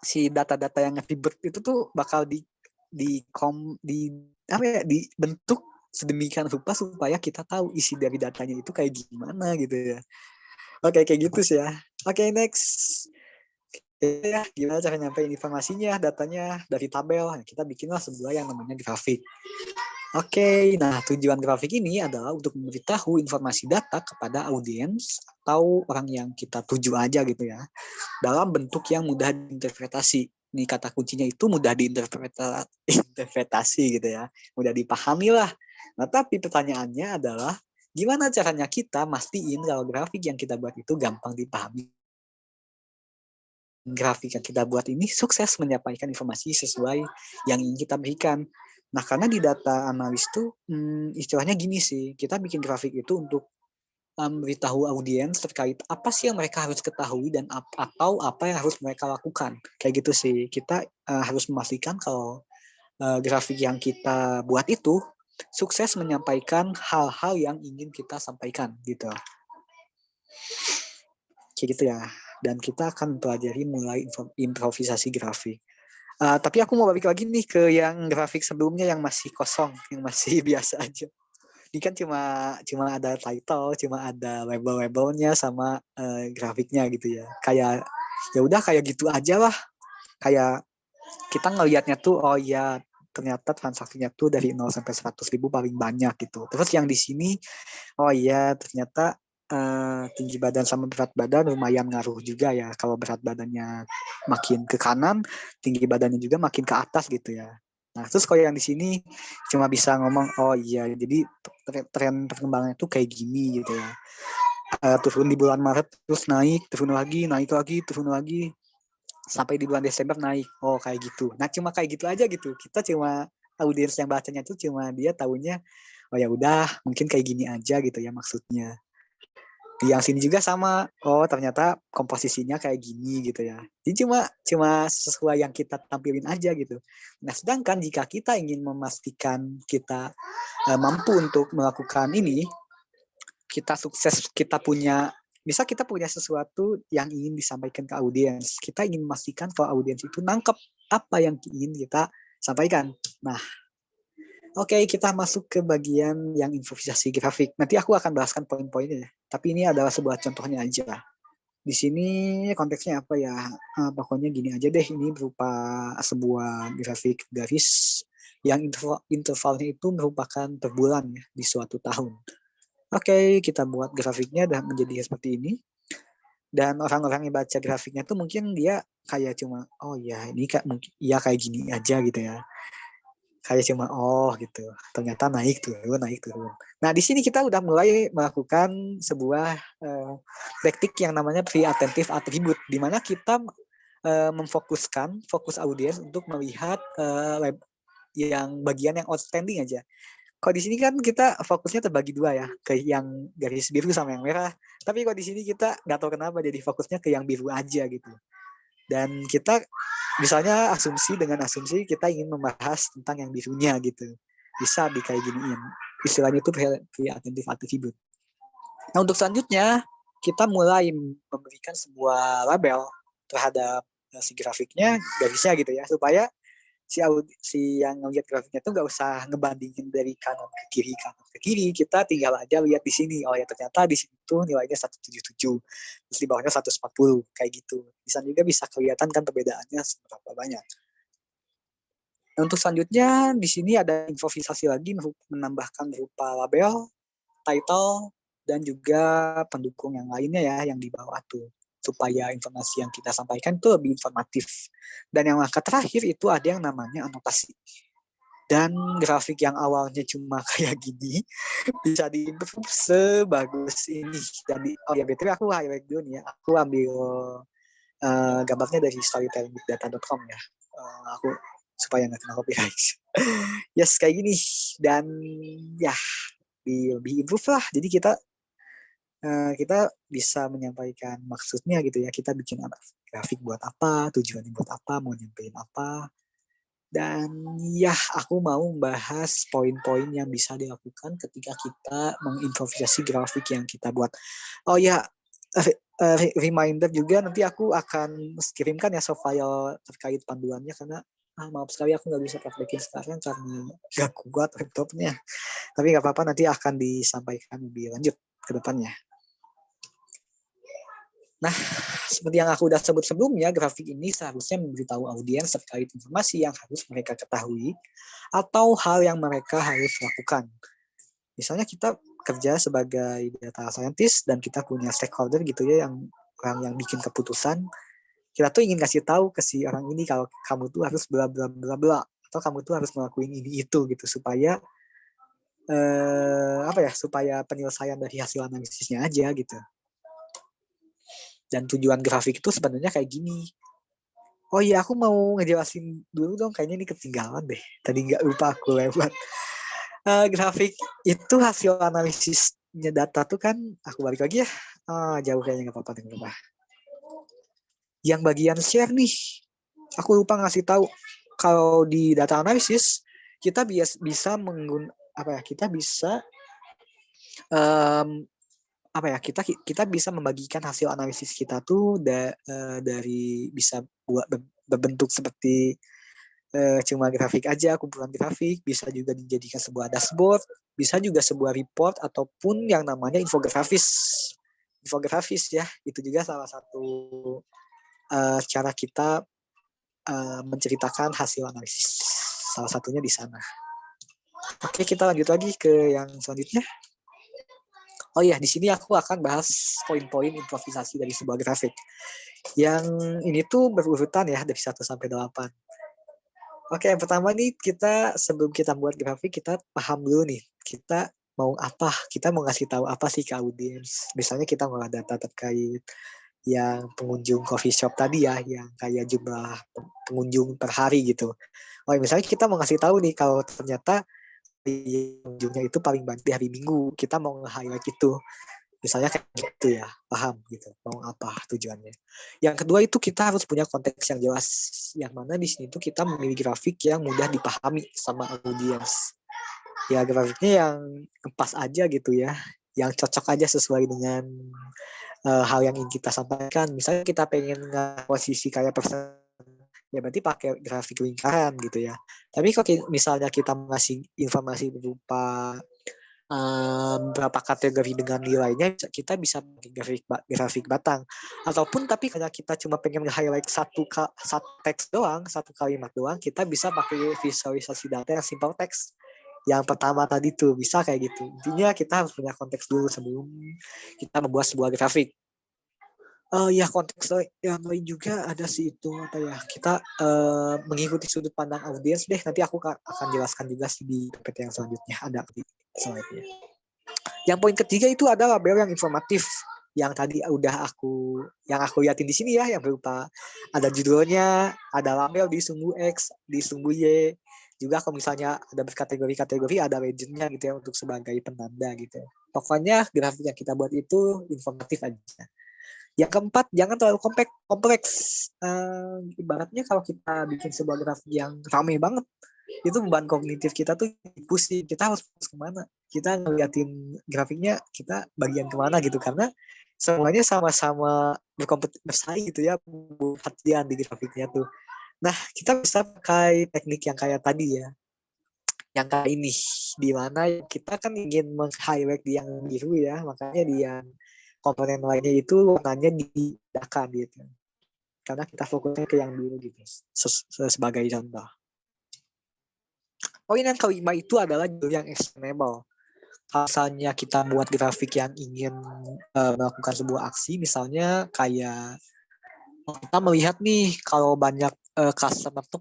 si data-data yang ribet itu tuh bakal dibentuk sedemikian rupa supaya kita tahu isi dari datanya itu kayak gimana gitu ya. Oke, kayak gitu sih ya. Oke, next. Ya, gimana cara nyampein informasinya, datanya dari tabel. Nah, kita bikinlah sebuah yang namanya grafik. Oke, nah tujuan grafik ini adalah untuk memberitahu informasi data kepada audiens atau orang yang kita tuju aja gitu ya. Dalam bentuk yang mudah diinterpretasi. Ini kata kuncinya itu mudah diinterpretasi gitu ya. Mudah dipahami lah. Nah, tapi pertanyaannya adalah gimana caranya kita mastiin kalau grafik yang kita buat itu gampang dipahami? Grafik yang kita buat ini sukses menyampaikan informasi sesuai yang ingin kita berikan. Nah, karena di data analis tuh istilahnya gini sih, kita bikin grafik itu untuk memberitahu audiens terkait apa sih yang mereka harus ketahui dan atau apa yang harus mereka lakukan. Kayak gitu sih, kita harus memastikan kalau grafik yang kita buat itu sukses menyampaikan hal-hal yang ingin kita sampaikan gitu. Kayak gitu ya. Dan kita akan pelajari mulai improvisasi grafik. Tapi aku mau balik lagi nih ke yang grafik sebelumnya yang masih kosong, yang masih biasa aja. Ini kan cuma ada title, cuma ada label-labelnya sama grafiknya gitu ya. Kayak ya udah kayak gitu aja lah. Kayak kita ngelihatnya tuh ternyata transaksinya tuh dari 0 sampai 100.000 paling banyak gitu. Terus yang di sini ternyata tinggi badan sama berat badan lumayan ngaruh juga ya. Kalau berat badannya makin ke kanan, tinggi badannya juga makin ke atas gitu ya. Nah, terus kalau yang di sini cuma bisa ngomong jadi tren perkembangannya tuh kayak gini gitu ya. Turun di bulan Maret terus naik, turun lagi, turun lagi. Sampai di bulan Desember naik. Kayak gitu. Nah, cuma kayak gitu aja gitu. Kita cuma audiens yang bacanya itu cuma dia taunya ya udah, mungkin kayak gini aja gitu ya maksudnya. Di yang sini juga sama. Ternyata komposisinya kayak gini gitu ya. Jadi cuma sesuai yang kita tampilin aja gitu. Nah, sedangkan jika kita ingin memastikan kita mampu untuk melakukan ini, kita sukses, kita punya sesuatu yang ingin disampaikan ke audiens. Kita ingin memastikan kalau audiens itu nangkep apa yang ingin kita sampaikan. Nah, kita masuk ke bagian yang improvisasi grafik. Nanti aku akan bahaskan poin-poinnya. Tapi ini adalah sebuah contohnya aja. Di sini konteksnya apa ya? Pokoknya gini aja deh. Ini berupa sebuah grafik garis yang intervalnya itu merupakan per bulan ya, di suatu tahun. Kita buat grafiknya dan menjadi seperti ini. Dan orang-orang yang baca grafiknya tuh mungkin dia kayak cuma ini kayak gini aja gitu ya. Kayak cuma gitu. Ternyata naik turun. Nah, di sini kita udah mulai melakukan sebuah teknik yang namanya pre-attentive attribute, di mana kita fokus audiens untuk melihat yang bagian yang outstanding aja. Kalau di sini kan kita fokusnya terbagi dua ya, ke yang garis biru sama yang merah. Tapi kalau di sini kita nggak tahu kenapa jadi fokusnya ke yang biru aja gitu. Dan kita misalnya asumsi kita ingin membahas tentang yang birunya gitu. Bisa kayak giniin. Istilahnya itu pre-attentive attribute. Nah, untuk selanjutnya kita mulai memberikan sebuah label terhadap si grafiknya, garisnya gitu ya, supaya si yang ngeliat grafiknya tuh nggak usah ngebandingin dari kanan ke kiri, kita tinggal aja lihat di sini, oh ya ternyata di sini tuh nilainya 177, terus di bawahnya 140, kayak gitu. Di sana juga bisa kelihatan kan perbedaannya seberapa banyak. Untuk selanjutnya di sini ada improvisasi lagi, menambahkan berupa label, title, dan juga pendukung yang lainnya ya yang di bawah tuh, supaya informasi yang kita sampaikan itu lebih informatif. Dan yang langkah terakhir itu ada yang namanya anotasi. Dan grafik yang awalnya cuma kayak gini bisa diimprove sebagus ini. Dan oh ya BTW aku highlight dulu nih ya. Aku ambil gambarnya dari storytellingbigdata.com ya. Aku supaya nggak kena copyright. Yes, kayak gini. Dan ya lebih improve lah. Jadi kita bisa menyampaikan maksudnya gitu ya, kita bikin grafik buat apa, tujuannya buat apa, mau nyampein apa. Dan ya aku mau membahas poin-poin yang bisa dilakukan ketika kita mengimprovisasi grafik yang kita buat. Oh ya, reminder juga, nanti aku akan kirimkan ya file terkait panduannya, karena maaf sekali aku nggak bisa praktekin sekarang karena nggak kuat laptopnya. Tapi nggak apa-apa, nanti akan disampaikan lebih lanjut ke depannya. Nah, seperti yang aku udah sebut sebelumnya, grafik ini seharusnya memberitahu audiens terkait informasi yang harus mereka ketahui atau hal yang mereka harus lakukan. Misalnya kita kerja sebagai data scientist dan kita punya stakeholder gitu ya, yang orang yang bikin keputusan. Kita tuh ingin kasih tahu ke si orang ini kalau kamu tuh harus bla bla bla bla, atau kamu tuh harus ngelakuin ini itu gitu, supaya supaya penyelesaian dari hasil analisisnya aja gitu. Dan tujuan grafik itu sebenarnya kayak gini. Oh iya, aku mau ngejelasin dulu dong, kayaknya ini ketinggalan deh. Tadi nggak lupa aku lewat. Grafik itu hasil analisisnya data tuh kan, aku balik lagi ya. Jauh kayaknya nggak apa-apa. Yang bagian share nih, aku lupa ngasih tahu. Kalau di data analisis, kita bisa kita bisa kita bisa membagikan hasil analisis kita tuh dari bisa buat berbentuk seperti cuma grafik aja, kumpulan grafik, bisa juga dijadikan sebuah dashboard, bisa juga sebuah report ataupun yang namanya infografis ya, itu juga salah satu cara kita menceritakan hasil analisis, salah satunya di sana. Oke, kita lanjut lagi ke yang selanjutnya. Oh iya, di sini aku akan bahas poin-poin improvisasi dari sebuah grafik. Yang ini tuh berurutan ya, dari 1 sampai 8. Oke, yang pertama nih, sebelum kita buat grafik, kita paham dulu nih, kita mau apa, kita mau ngasih tahu apa sih ke audiens. Misalnya kita ngolah data terkait yang pengunjung coffee shop tadi ya, yang kayak jumlah pengunjung per hari gitu. Oh, misalnya kita mau ngasih tahu nih, kalau ternyata pengunjungnya itu paling banyak di hari Minggu, kita mau nge-highlight itu. Misalnya kayak gitu ya, paham gitu, mau apa tujuannya. Yang kedua itu kita harus punya konteks yang jelas, yang mana di sini tuh kita memilih grafik yang mudah dipahami sama audiens. Ya grafiknya yang pas aja gitu ya, yang cocok aja sesuai dengan hal yang ingin kita sampaikan. Misalnya kita pengen posisi kayak person, ya berarti pakai grafik lingkaran gitu ya. Tapi kalau misalnya kita ngasih informasi berupa berapa kategori dengan nilainya, kita bisa pakai grafik batang. Ataupun tapi kalau kita cuma pengen nge-highlight satu teks doang, satu kalimat doang, kita bisa pakai visualisasi data yang simple text. Yang pertama tadi tuh bisa kayak gitu. Intinya kita harus punya konteks dulu sebelum kita membuat sebuah grafik. Ya konteks yang lain juga ada sih itu kita mengikuti sudut pandang audiens deh, nanti aku akan jelaskan juga sih di PPT yang selanjutnya, ada di slide-nya. Yang poin ketiga itu ada label yang informatif, yang tadi udah aku liatin di sini ya, yang berupa ada judulnya, ada label di sumbu X, di sumbu Y, juga kalau misalnya ada berkategori-kategori ada legend-nya gitu ya untuk sebagai penanda gitu. Pokoknya grafik yang kita buat itu informatif aja. Yang keempat, jangan terlalu kompleks. Ibaratnya kalau kita bikin sebuah grafik yang ramai banget, itu beban kognitif kita tuh pusing. Kita harus kemana? Kita ngeliatin grafiknya, kita bagian kemana gitu. Karena semuanya sama-sama bersaing gitu ya, perhatian di grafiknya tuh. Nah, kita bisa pakai teknik yang kayak tadi ya, yang kayak ini, di mana kita kan ingin meng-highlight di yang biru ya, makanya di yang komponen lainnya itu warnanya dibedakan gitu. Karena kita fokusnya ke yang biru gitu, sebagai contoh. Poin yang kelima itu adalah judul yang explainable. Misalnya kita buat grafik yang ingin melakukan sebuah aksi, misalnya kayak kita melihat nih kalau banyak customer tuh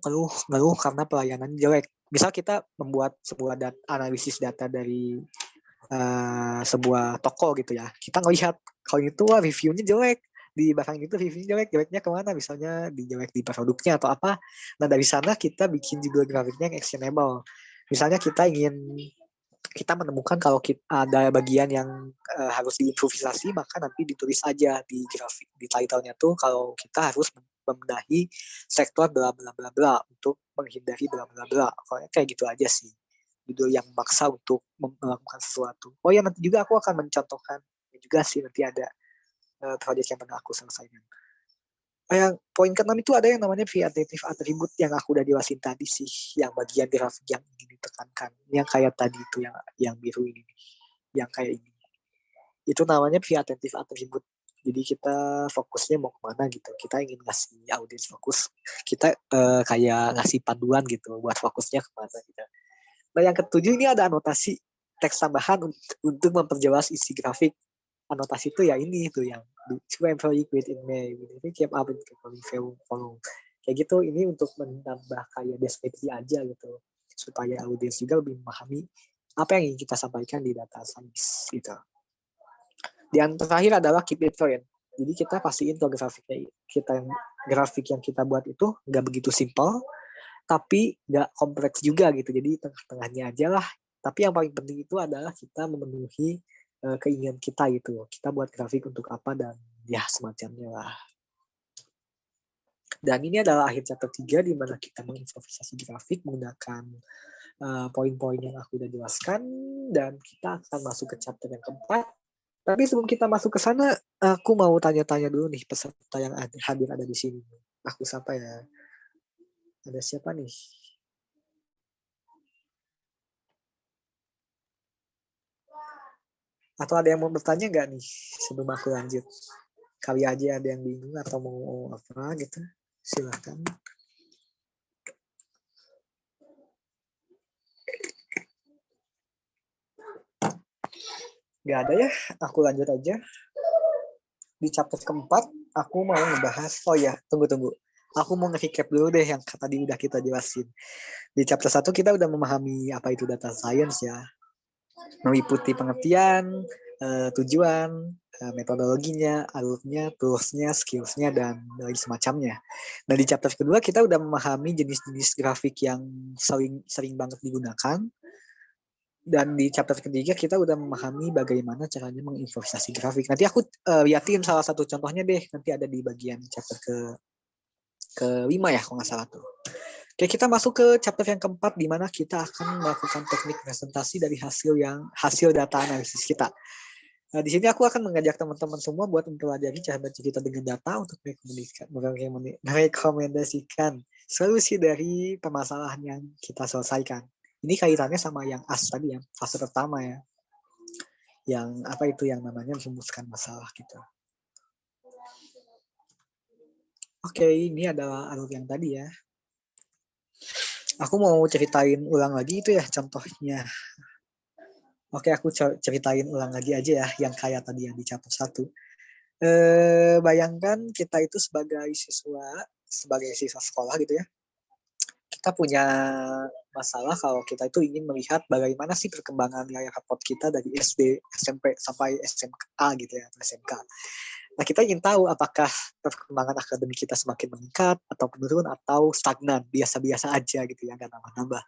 ngeluh karena pelayanan jelek. Misal kita membuat sebuah analisis data dari sebuah toko gitu ya. Kita ngelihat kalau itu reviewnya jelek, di barang itu reviewnya jeleknya kemana? Misalnya jelek di produknya atau apa. Nah dari sana kita bikin juga grafiknya yang actionable. Misalnya kita menemukan kalau ada bagian yang harus diimprovisasi, maka nanti ditulis aja di grafik, di title-nya tuh kalau kita harus membenahi sektor bla bla bla bla untuk menghindari bla bla bla. Kayak gitu aja sih. Judul yang memaksa untuk melakukan sesuatu. Oh ya, nanti juga aku akan mencontohkan juga sih, nanti ada proyek yang pernah aku selesaikan. Yang poin ke-6 itu ada yang namanya creative attribute yang aku udah jelasin tadi sih, yang bagian grafik yang ingin ditekankan, yang kayak tadi itu yang biru ini, yang kayak ini. Itu namanya creative attribute. Jadi kita fokusnya mau kemana gitu. Kita ingin ngasih audiens fokus. Kita kayak ngasih panduan gitu buat fokusnya kemana gitu. Nah yang ketujuh ini ada anotasi teks tambahan untuk memperjelas isi grafik. Anotasi itu ya ini tuh yang to employee quit in May, ini keep up with follow. Kayak gitu, ini untuk menambah kayak deskripsi aja gitu, supaya audiens juga lebih memahami apa yang ingin kita sampaikan di data science gitu. Dan terakhir adalah keep it current. Jadi kita pastiin tuh grafik yang kita buat itu nggak begitu simple, tapi nggak kompleks juga gitu. Jadi tengah-tengahnya aja lah. Tapi yang paling penting itu adalah kita memenuhi keinginan kita gitu. Kita buat grafik untuk apa dan ya semacamnya lah. Dan ini adalah akhir chapter 3 di mana kita mengimprovisasi grafik menggunakan poin-poin yang aku udah jelaskan, dan kita akan masuk ke chapter yang keempat. Tapi sebelum kita masuk ke sana, aku mau tanya-tanya dulu nih peserta yang hadir ada di sini. Aku sapa ya. Ada siapa nih? Atau ada yang mau bertanya nggak nih sebelum aku lanjut? Kali aja ada yang bingung atau mau apa gitu. Silakan. Nggak ada ya, aku lanjut aja. Di chapter keempat, aku mau ngebahas, oh ya, tunggu. Aku mau nge-recap dulu deh yang tadi udah kita jelasin. Di chapter 1 kita udah memahami apa itu data science ya. Meliputi pengertian, tujuan, metodologinya, alurnya, toolsnya, skillsnya, dan lain semacamnya. Nah di chapter kedua kita udah memahami jenis-jenis grafik yang sering banget digunakan. Dan di chapter ketiga kita udah memahami bagaimana caranya mengimprovisasi grafik. Nanti aku liatin salah satu contohnya deh. Nanti ada di bagian chapter ke-5 ya kalau nggak salah tuh. Oke, kita masuk ke chapter yang keempat di mana kita akan melakukan teknik presentasi dari hasil data analisis kita. Nah, di sini aku akan mengajak teman-teman semua buat mempelajari cara bercerita dengan data untuk merekomendasikan solusi dari permasalahan yang kita selesaikan. Ini kaitannya sama yang as tadi, yang fase pertama ya. Yang apa itu yang namanya merumuskan masalah gitu. Oke, ini adalah alur yang tadi ya. Aku mau ceritain ulang lagi itu ya contohnya. Oke, aku ceritain ulang lagi aja ya yang kayak tadi yang di chapter 1. Bayangkan kita itu sebagai siswa sekolah gitu ya. Kita punya masalah kalau kita itu ingin melihat bagaimana sih perkembangan nilai raport kita dari SD, SMP sampai SMA gitu ya, atau SMK. Nah, kita ingin tahu apakah perkembangan akademik kita semakin meningkat atau menurun atau stagnan, biasa-biasa aja gitu ya, nggak nambah-nambah.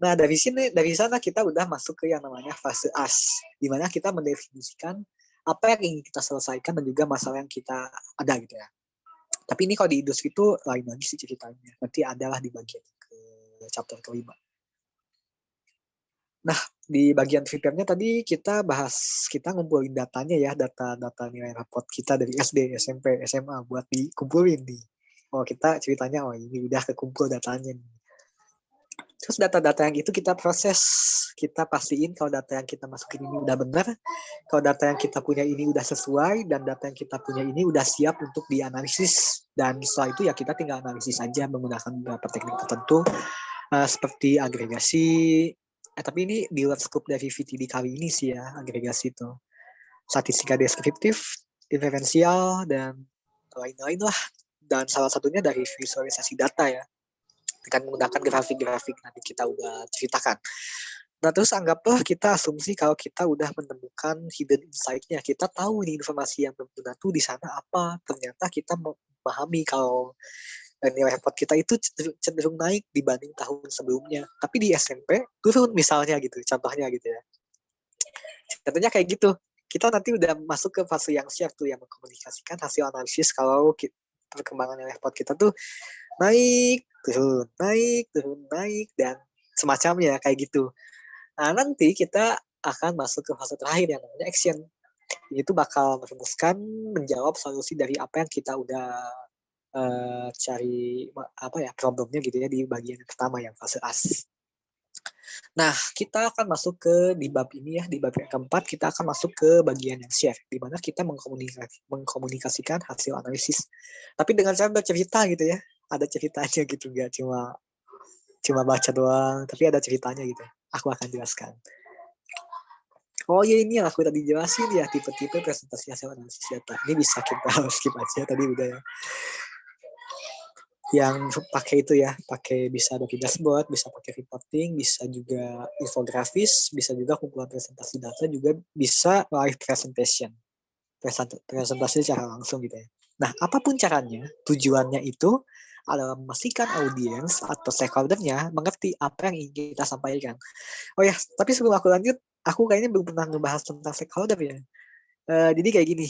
Nah, dari sana kita udah masuk ke yang namanya fase AS, di mana kita mendefinisikan apa yang ingin kita selesaikan dan juga masalah yang kita ada gitu ya. Tapi ini kalau di industri itu lain lagi sih ceritanya. Nanti adalah di bagian ke chapter ke-5. Nah, di bagian prepare-nya tadi kita ngumpulin datanya ya, data nilai raport kita dari SD, SMP, SMA buat dikumpulin nih. Oh, kita ceritanya, oh ini udah kekumpul datanya nih. Terus data-data yang itu kita proses, kita pastiin kalau data yang kita masukin ini udah benar, kalau data yang kita punya ini udah sesuai, dan data yang kita punya ini udah siap untuk dianalisis. Dan setelah itu ya kita tinggal analisis saja menggunakan beberapa teknik tertentu, seperti agregasi. Tapi ini di luar scope dari VTD kali ini sih ya, agregasi itu. Statistika deskriptif, inferensial, dan lain-lain lah. Dan salah satunya dari visualisasi data ya, dengan menggunakan grafik-grafik nanti kita udah ceritakan. Nah, terus anggaplah kita asumsi kalau kita udah menemukan hidden insight-nya. Kita tahu nih informasi yang berguna tuh di sana apa. Ternyata kita memahami kalau nilai raport kita itu cenderung naik dibanding tahun sebelumnya. Tapi di SMP turun misalnya gitu, contohnya gitu ya. Contohnya kayak gitu. Kita nanti udah masuk ke fase yang siap tuh, yang mengkomunikasikan hasil analisis kalau perkembangan nilai raport kita tuh naik, turun, naik, dan semacamnya kayak gitu. Nah, nanti kita akan masuk ke fase terakhir yang namanya action. Itu bakal merumuskan, menjawab solusi dari apa yang kita udah cari problemnya gitu ya di bagian pertama yang fase as. Nah, kita akan masuk ke di bab ini ya, di bab yang keempat kita akan masuk ke bagian yang share, di mana kita mengkomunikasikan hasil analisis. Tapi dengan cara bercerita gitu ya, ada ceritanya gitu, nggak cuma baca doang, tapi ada ceritanya gitu. Aku akan jelaskan. Oh iya, ini yang aku tadi jelasin ya, tipe-tipe presentasi hasil analisis data. Ini bisa kita skip aja, tadi udah ya. Yang pakai itu ya, bisa pakai dashboard, bisa pakai reporting, bisa juga infografis, bisa juga kumpulan presentasi data, juga bisa live presentation. Presentasi secara langsung gitu ya. Nah, apapun caranya, tujuannya itu adalah memastikan audiens atau stakeholder-nya mengerti apa yang ingin kita sampaikan. Oh ya, tapi sebelum aku lanjut, aku kayaknya belum pernah ngebahas tentang stakeholder ya. Jadi kayak gini,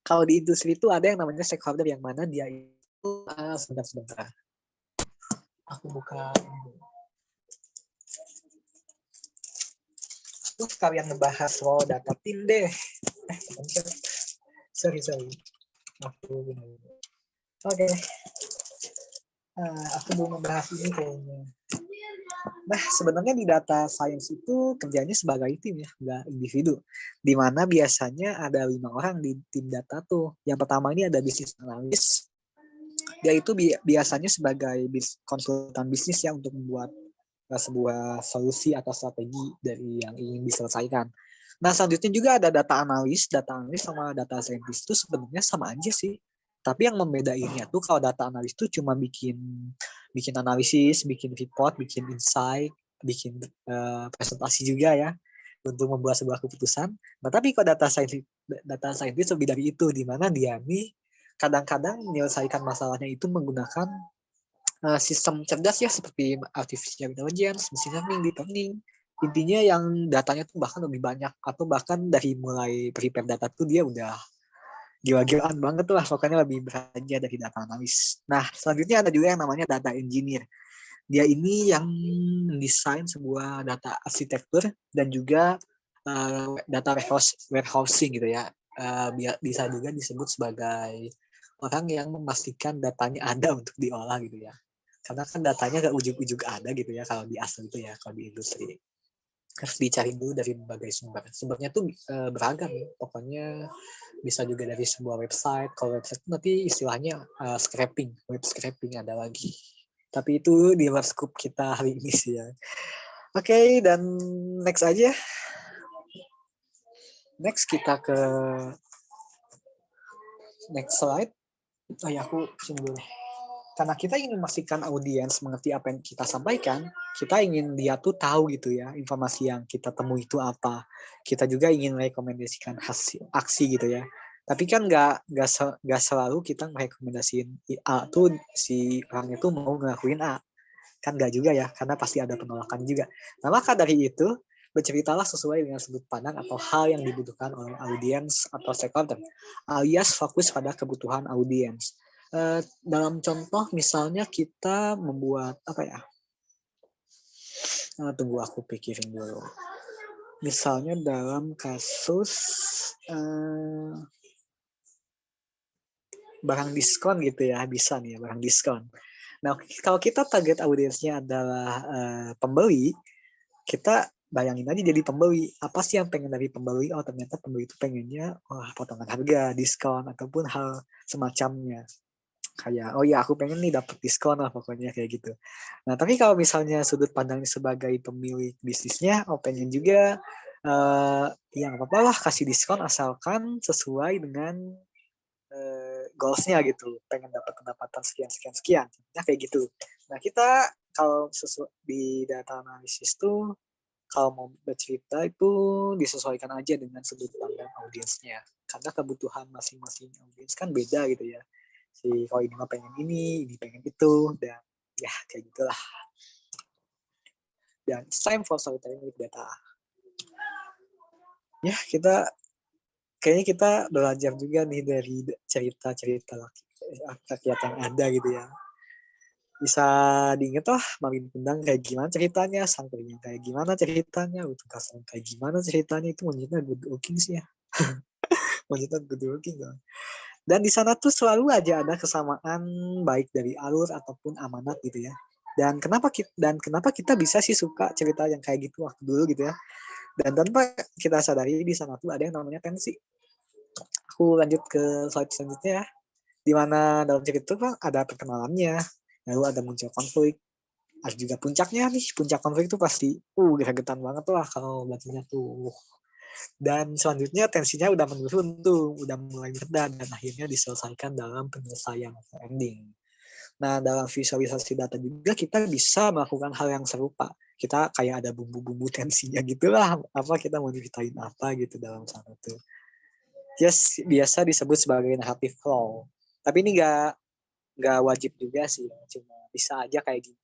kalau di industri itu ada yang namanya stakeholder, yang mana dia itu sebentar. Aku buka. Aku sekalian ngebahas soal data tim deh. Sorry. Aku benar. Oke. Aku belum membahas ini kayaknya. Nah, sebenarnya di data science itu kerjanya sebagai tim ya, nggak individu. Di mana biasanya ada 5 orang di tim data tuh. Yang pertama ini ada business analyst. Dia itu biasanya sebagai konsultan bisnis ya, untuk membuat sebuah solusi atau strategi dari yang ingin diselesaikan. Nah, selanjutnya juga ada data analis. Data analis sama data scientist itu sebenarnya sama aja sih. Tapi yang membedainnya tuh, kalau data analis itu cuma bikin analisis, bikin report, bikin insight, bikin presentasi juga ya, untuk membuat sebuah keputusan. Nah, tapi kalau data scientist lebih dari itu, di mana dia nih kadang-kadang menyelesaikan masalahnya itu menggunakan sistem cerdas ya, seperti artificial intelligence, machine learning, deep learning. Intinya yang datanya tuh bahkan lebih banyak, atau bahkan dari mulai prepare data tuh dia udah gila-gilaan banget lah, pokoknya lebih beranjak dari data analis. Nah, selanjutnya ada juga yang namanya data engineer. Dia ini yang mendesain sebuah data arsitektur dan juga data warehousing gitu ya. Bisa juga disebut sebagai orang yang memastikan datanya ada untuk diolah gitu ya. Karena kan datanya gak ujug-ujug ada gitu ya kalau di asal itu ya, kalau di industri. Harus dicari dulu dari berbagai sumber. Sumbernya tuh beragam ya. Pokoknya bisa juga dari sebuah website. Kalau website itu nanti istilahnya scraping, web scraping ada lagi. Tapi itu di luar scope kita hari ini sih ya. Oke, dan next aja. Next kita ke next slide. Oh ya, aku sini dulu. Karena kita ingin memastikan audiens mengerti apa yang kita sampaikan, kita ingin dia tuh tahu gitu ya, informasi yang kita temui itu apa. Kita juga ingin merekomendasikan hasil aksi gitu ya. Tapi kan nggak selalu kita merekomendasiin A tuh si orang itu mau ngelakuin A. Kan nggak juga ya, karena pasti ada penolakan juga. Nah, maka dari itu, berceritalah sesuai dengan sudut pandang atau hal yang dibutuhkan oleh audiens atau stakeholder, alias fokus pada kebutuhan audiens. Dalam contoh misalnya kita membuat Tunggu aku pikirin dulu. Misalnya dalam kasus barang diskon gitu ya, bisa nih ya barang diskon. Nah, kalau kita target audiensnya adalah pembeli, kita bayangin aja jadi pembeli. Apa sih yang pengen dari pembeli? Oh, ternyata pembeli itu pengennya potongan harga, diskon, ataupun hal semacamnya. Kayak, oh ya aku pengen nih dapat diskon lah pokoknya kayak gitu. Nah, tapi kalau misalnya sudut pandangnya sebagai pemilik bisnisnya, oh pengen juga yang apa-apa lah kasih diskon asalkan sesuai dengan goals-nya gitu. Pengen dapat pendapatan sekian. Nah, kayak gitu. Nah, kita kalau di data analisis tuh kalau mau bercerita itu disesuaikan aja dengan sudut pandang audiensnya. Karena kebutuhan masing-masing audiens kan beda gitu ya. Si kalau ini mah pengen ini pengen itu, dan ya kayak gitulah. Dan it's time for storytelling with data. Ya, kayaknya kita belajar juga nih dari cerita-cerita rakyat yang ada gitu ya. Bisa diinget lah Marlin Kundang kayak gimana ceritanya, Sang Kuning kayak gimana ceritanya, Utu Kasang kayak gimana ceritanya, itu monyetnya good looking sih ya. Monyetnya good looking kan. Dan di sana tuh selalu aja ada kesamaan baik dari alur ataupun amanat gitu ya. Dan kenapa kita bisa sih suka cerita yang kayak gitu waktu dulu gitu ya. Dan tanpa kita sadari di sana tuh ada yang namanya tensi. Aku lanjut ke slide selanjutnya ya. Di mana dalam cerita itu ada perkenalannya, lalu ada muncul konflik, ada juga puncaknya nih. Puncak konflik itu pasti gregetan banget lah kalau bacanya tuh. Dan selanjutnya tensinya udah menurun tuh, udah mulai reda dan akhirnya diselesaikan dalam penyelesaian ending. Nah, dalam visualisasi data juga kita bisa melakukan hal yang serupa. Kita kayak ada bumbu-bumbu tensinya gitulah, apa kita mau ceritain apa gitu dalam sana tuh. Yes, biasa disebut sebagai narrative flow. Tapi ini nggak wajib juga sih, cuma bisa aja kayak gini.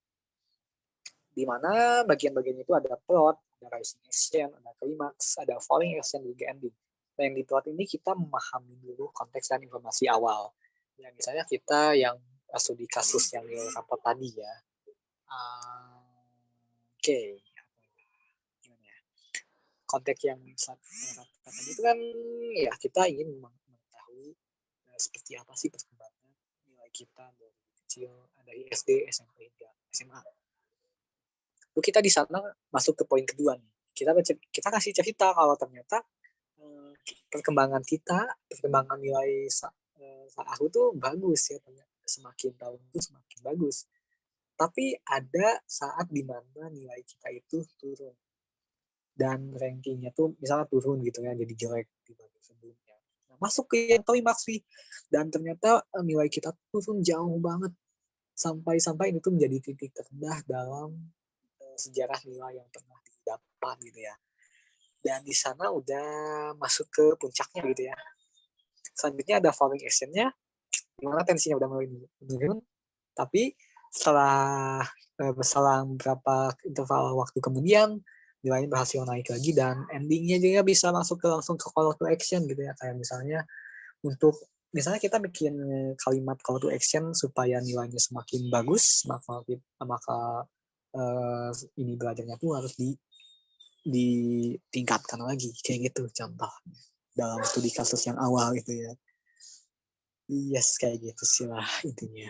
Di mana bagian-bagian itu ada plot, ada rising action, ada klimaks, ada falling action, juga ending. Nah, yang di plot ini kita memahami dulu konteks dan informasi awal. Ya, misalnya kita yang studi kasus yang rapor tadi ya. Oke. Gimana ya? Konteks yang tadi itu kan ya kita ingin mengetahui seperti apa sih perkembangan nilai kita dari kecil, dari SD, SMP hingga SMA. Lalu kita di sana masuk ke poin kedua nih. Kita kasih cerita kalau ternyata perkembangan nilai aku tuh bagus ya, semakin tahun itu semakin bagus. Tapi ada saat di mana nilai kita itu turun dan rankingnya tuh misalnya turun gitu ya, jadi jelek dibanding sebelumnya. Nah, masuk ke yang klimaks nih, dan ternyata nilai kita turun jauh banget sampai ini tuh menjadi titik terendah dalam sejarah nilai yang pernah didapat gitu ya. Dan di sana udah masuk ke puncaknya gitu ya. Selanjutnya ada falling action-nya, dimana tensinya udah mulai menurun, tapi setelah berselang beberapa interval waktu kemudian nilainya berhasil naik lagi, dan endingnya juga bisa masuk langsung ke call to action gitu ya. Kayak misalnya kita bikin kalimat call to action supaya nilainya semakin bagus, maka ini belajarnya tuh harus ditingkatkan lagi kayak gitu contoh dalam studi kasus yang awal gitu ya. Yes, kayak gitu sih lah intinya.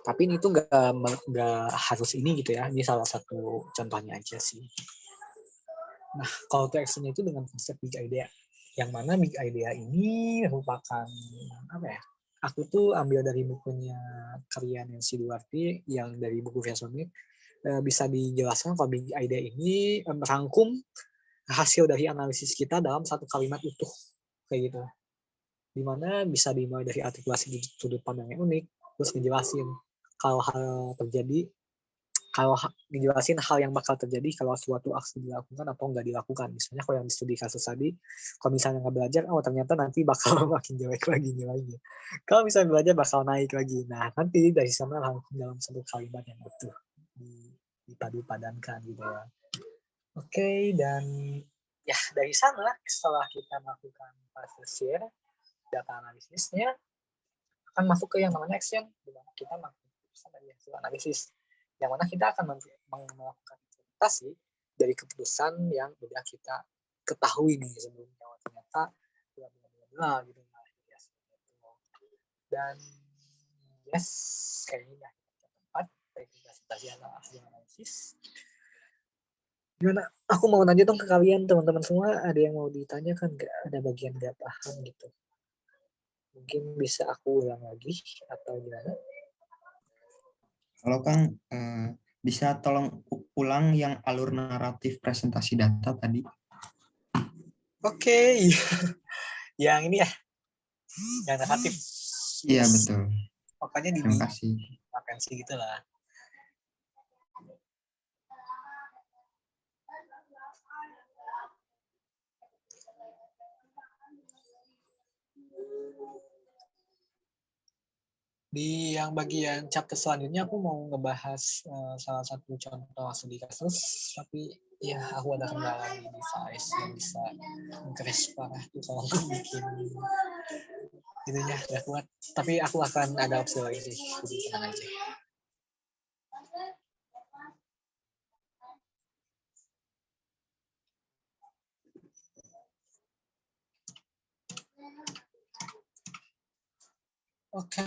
Tapi ini tuh nggak harus ini gitu ya. Ini salah satu contohnya aja sih. Nah, call to action itu dengan konsep big idea. Yang mana big idea ini merupakan apa ya? Aku tuh ambil dari bukunya karya Nancy Duarte yang dari buku Viasmith. Bisa dijelaskan kalau big idea ini merangkum hasil dari analisis kita dalam satu kalimat utuh kayak gitu. Dimana bisa dimulai dari artikulasi sudut pandang yang unik, terus ngejelasin ngejelasin hal yang bakal terjadi kalau suatu aksi dilakukan atau nggak dilakukan. Misalnya kalau yang studi kasus tadi, kalau misalnya nggak belajar, ternyata nanti bakal makin jelek lagi nilainya. Kalau misalnya belajar bakal naik lagi. Nah, nanti dari sana langsung dalam satu kalimat yang utuh dipadu-padankan gitu ya. Oke, dan ya dari sana setelah kita melakukan fase share data analisisnya, akan masuk ke yang namanya action, di mana kita melakukan dari hasil analisis, yang mana kita akan melakukan interpretasi dari keputusan yang udah kita ketahui nih sebelumnya. Ternyata bla bla bla bla gitu. Nah, yes, gitu. Dan yes, kayaknya tempat presentasi analisis. Gimana? Aku mau nanya dong ke kalian teman-teman semua, ada yang mau ditanyakan nggak? Ada bagian nggak paham gitu? Mungkin bisa aku ulang lagi atau gimana? Kalau Kang, bisa tolong ulang yang alur naratif presentasi data tadi? Oke. Yang ini ya, yang negatif. Iya, betul. Pokoknya Terima kasih. dimakansi gitu lah. Di yang bagian chapter selanjutnya aku mau ngebahas salah satu contoh studi kasus, tapi ya aku ada kendala di device yang bisa crash parah tuh kalau aku bikin itunya nggak kuat. Tapi aku akan ada opsi lain sih, jadi tenang aja. Oke,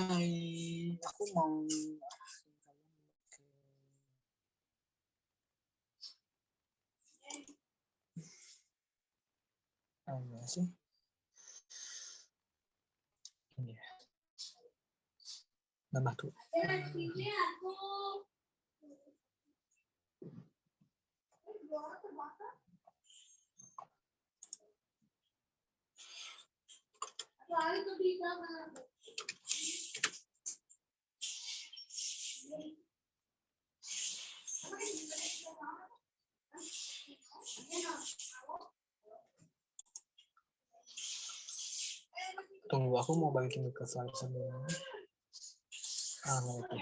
aku mau apa sih? Ini ya. Nambah tuh. Tunggu, aku mau balikin ke slide sebelumnya. Oke.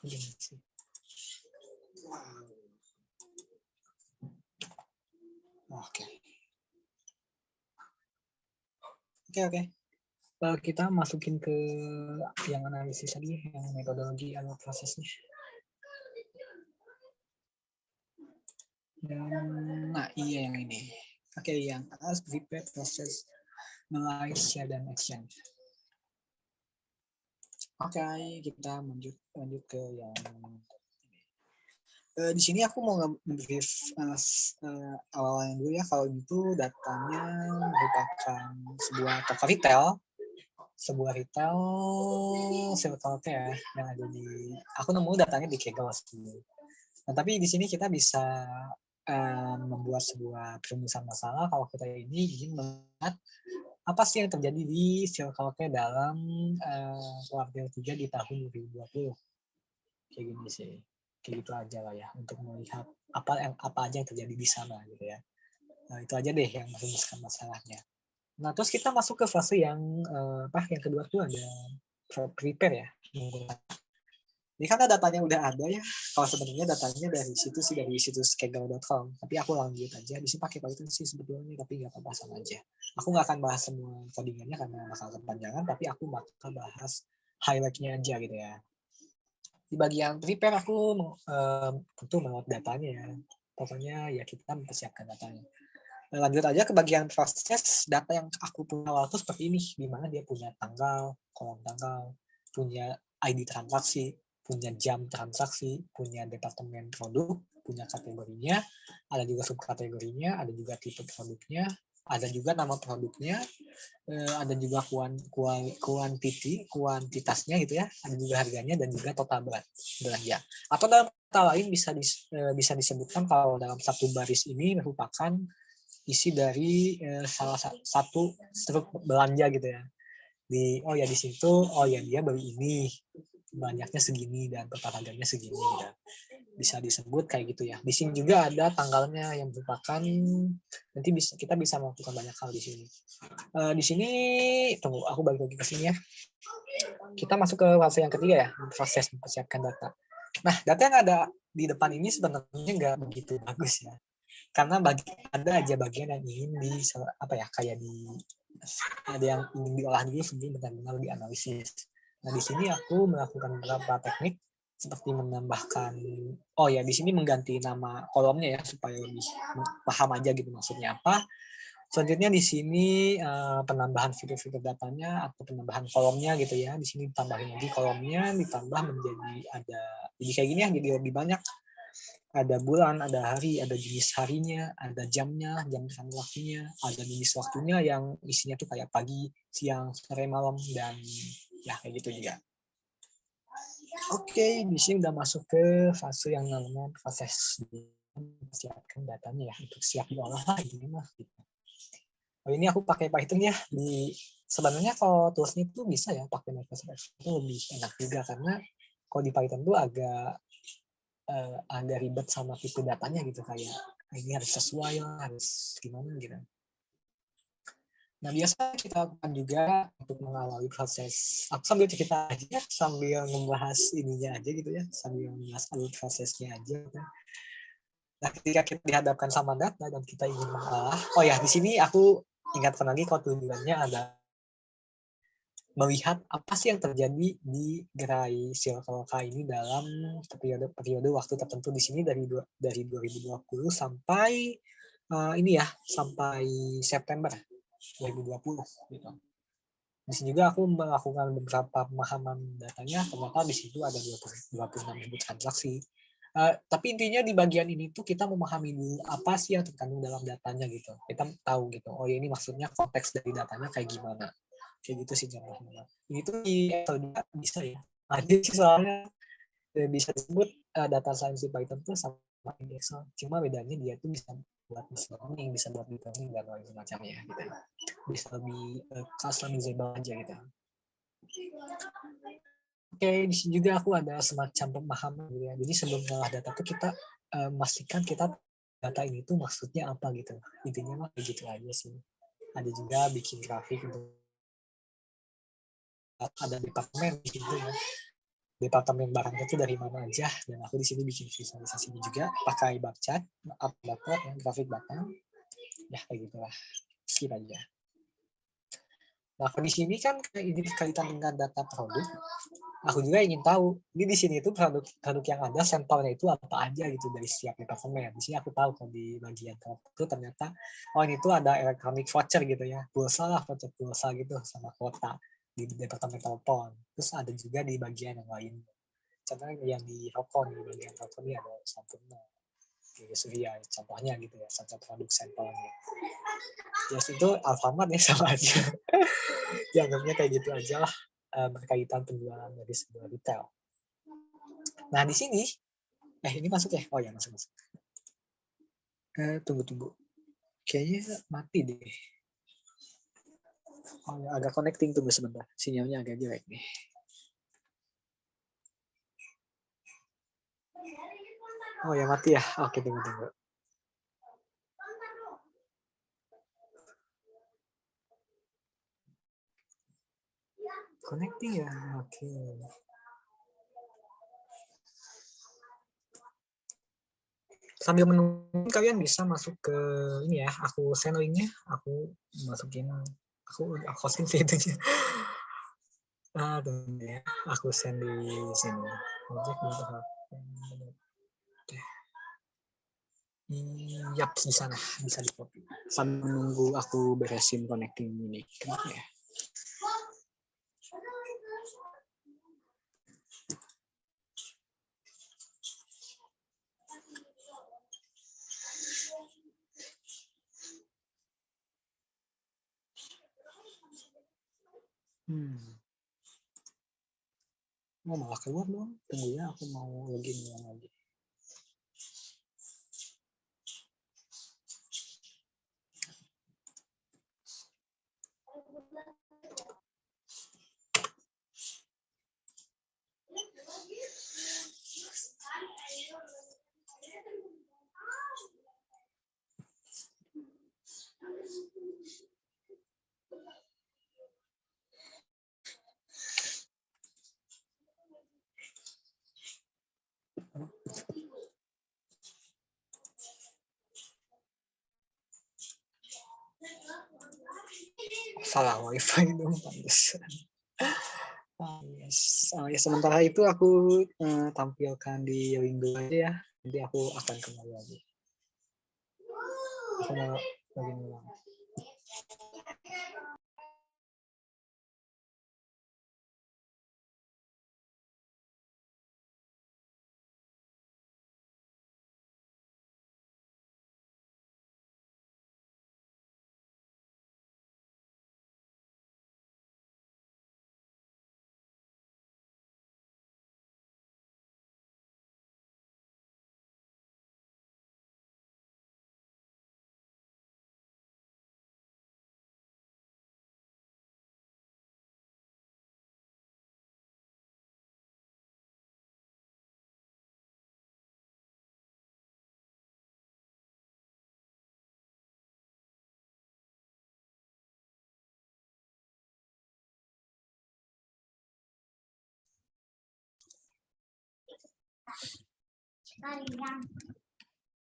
Gini sih. Oke. Oke. Kita masukin ke yang analisis tadi, yang metodologi atau prosesnya. Nah, iya yang ini. Oke, yang as prepare, proses, analyze, share, dan action. Oke, kita lanjut ke yang di sini aku mau nge-brief awalnya dulu ya. Kalau gitu datanya merupakan sebuah toko retail, Circle K ya, yang ada di. Aku nemu datanya di Kaggle dulu. Nah, tapi di sini kita bisa membuat sebuah perumusan masalah kalau kita ini ingin melihat apa sih yang terjadi di Circle K dalam kuartal 3 di tahun 2020. Kayak gini sih. Kayak gitu aja lah ya, untuk melihat apa aja yang terjadi di sana gitu ya. Nah, itu aja deh yang merumuskan masalahnya. Nah, terus kita masuk ke fase yang yang kedua tuh ada prepare ya. Ini karena datanya udah ada ya. Kalau sebenarnya datanya dari situs kaggle.com. Tapi aku lanjut aja. Di sini pakai Python sih sebetulnya, tapi nggak apa-apa sama aja. Aku nggak akan bahas semua codingannya karena bakal kepanjangan, tapi aku bakal bahas highlight-nya aja gitu ya. Di bagian prepare aku tentu melot datanya ya. Pokoknya ya kita mempersiapkan datanya. Lanjut aja ke bagian proses. Data yang aku punya awal itu seperti ini, di mana dia punya tanggal, kolom tanggal, punya ID transaksi, punya jam transaksi, punya departemen produk, punya kategorinya, ada juga subkategorinya, ada juga tipe produknya, ada juga nama produknya, ada juga kuantitasnya gitu ya, ada juga harganya dan juga total belanja. Atau dalam kata lain bisa disebutkan kalau dalam satu baris ini merupakan isi dari salah satu struk belanja gitu ya. Di situ dia beli ini, banyaknya segini dan total harganya segini gitu. Bisa disebut kayak gitu ya. Di sini juga ada tanggalnya yang merupakan nanti kita bisa melakukan banyak hal di sini. Di sini tunggu aku balik lagi ke sini ya. Kita masuk ke fase yang ketiga ya, proses mempersiapkan data. Nah, data yang ada di depan ini sebenarnya nggak begitu bagus ya. Karena ada aja bagian yang ingin ada yang ingin diolah dulu sebelum benar-benar dianalisis. Nah, di sini aku melakukan beberapa teknik seperti menambahkan, oh ya di sini mengganti nama kolomnya ya supaya lebih paham aja gitu maksudnya apa. Selanjutnya di sini penambahan fitur-fitur datanya atau penambahan kolomnya gitu ya. Di sini tambahin lagi kolomnya, ditambah menjadi ada jadi kayak gini ya, jadi lebih banyak. Ada bulan, ada hari, ada jenis harinya, ada jamnya, jam terbang waktunya, ada jenis waktunya yang isinya tuh kayak pagi, siang, sore, malam, dan ya kayak gitu juga. Oke, di sini udah masuk ke fase yang namanya proses siapkan datanya ya untuk siap diolah lah ini mah. Gitu. Oh, ini aku pakai Python ya. Sebenarnya kalau toolsnya itu bisa ya pakai Microsoft Excel itu lebih enak juga karena kalau di Python tuh agak ribet sama tipe datanya gitu kayak ini harus sesuai lah, harus gimana gitu. Nah biasa kita lakukan juga untuk mengawali proses. Aku sambil cerita aja, sambil membahas ininya aja gitu ya, sambil membahas alur prosesnya aja. Gitu. Nah ketika kita dihadapkan sama data dan kita ingin mengolah, oh ya di sini aku ingatkan lagi kalau tujuannya ada melihat apa sih yang terjadi di gerai Circle K ini dalam periode waktu tertentu di sini dari 2020 sampai ini ya sampai September 2020 gitu. Di sini juga aku melakukan beberapa pemahaman datanya, ternyata di situ ada 26.000 transaksi. Tapi intinya di bagian ini tuh kita memahami dulu apa sih yang terkandung dalam datanya gitu. Kita tahu gitu. Oh ya ini maksudnya konteks dari datanya kayak gimana. Kayak gitu sih contohnya. Ini tuh di Excel juga bisa ya. Ada sih soalnya bisa disebut data science di Python tuh sama di Excel. Cuma bedanya dia tuh bisa buat machine learning, bisa buat deep learning dan lain semacamnya gitu. Bisa lebih customizable aja gitu. Oke, di sini juga aku ada semacam pemahaman gitu ya. Jadi sebelum ngolah data tuh kita memastikan kita data ini tuh maksudnya apa gitu. Intinya mah kayak gitu aja sih. Ada juga bikin grafik untuk ada departemen di situ ya. Departemen barangnya itu dari mana aja, dan aku di sini bikin visualisasinya juga pakai bar chart, ya, grafik batang, ya kayak gitulah, skip aja. Nah di sini kan ini kaitan dengan data produk, aku juga ingin tahu, ini di sini itu produk yang ada sampelnya itu apa aja gitu dari setiap departemen. Di sini aku tahu kalau di bagian itu ternyata oh ini tuh ada electronic voucher gitu ya, pulsa lah, voucher pulsa gitu sama kuota di departemen telepon. Terus ada juga di bagian yang lain. Contohnya yang di rokok, di bagian rokok ini ada sampelnya. Di Surya, contohnya gitu ya, contoh produk sampelnya. Ya itu Alfamart ya sama aja. Dianggapnya kayak gitu aja lah, berkaitan penjualan dari sebuah retail. Nah di sini, ini masuk ya? Oh ya masuk. Tunggu. Kayaknya mati deh. Oh ya, agak connecting, tunggu sebentar. Sinyalnya agak jelek nih. Oh ya mati ya. Oke tunggu. Connecting ya. Oke. Sambil menunggu kalian bisa masuk ke ini ya. Aku send linknya. Aku masukin. Aku hosting sih itu. Aduh ya. Aku send di sini. Project untuk Yap, di sana bisa di copy. Sambil menunggu aku beresin connecting ini. Kenapa ya? Malah keluar dong. Tunggu ya, aku mau login lagi. Salah wifi dong, pantesan. Oh, iya. Ya, sementara itu aku tampilkan di window aja ya. Nanti aku akan kembali lagi. Aku mau login ulang.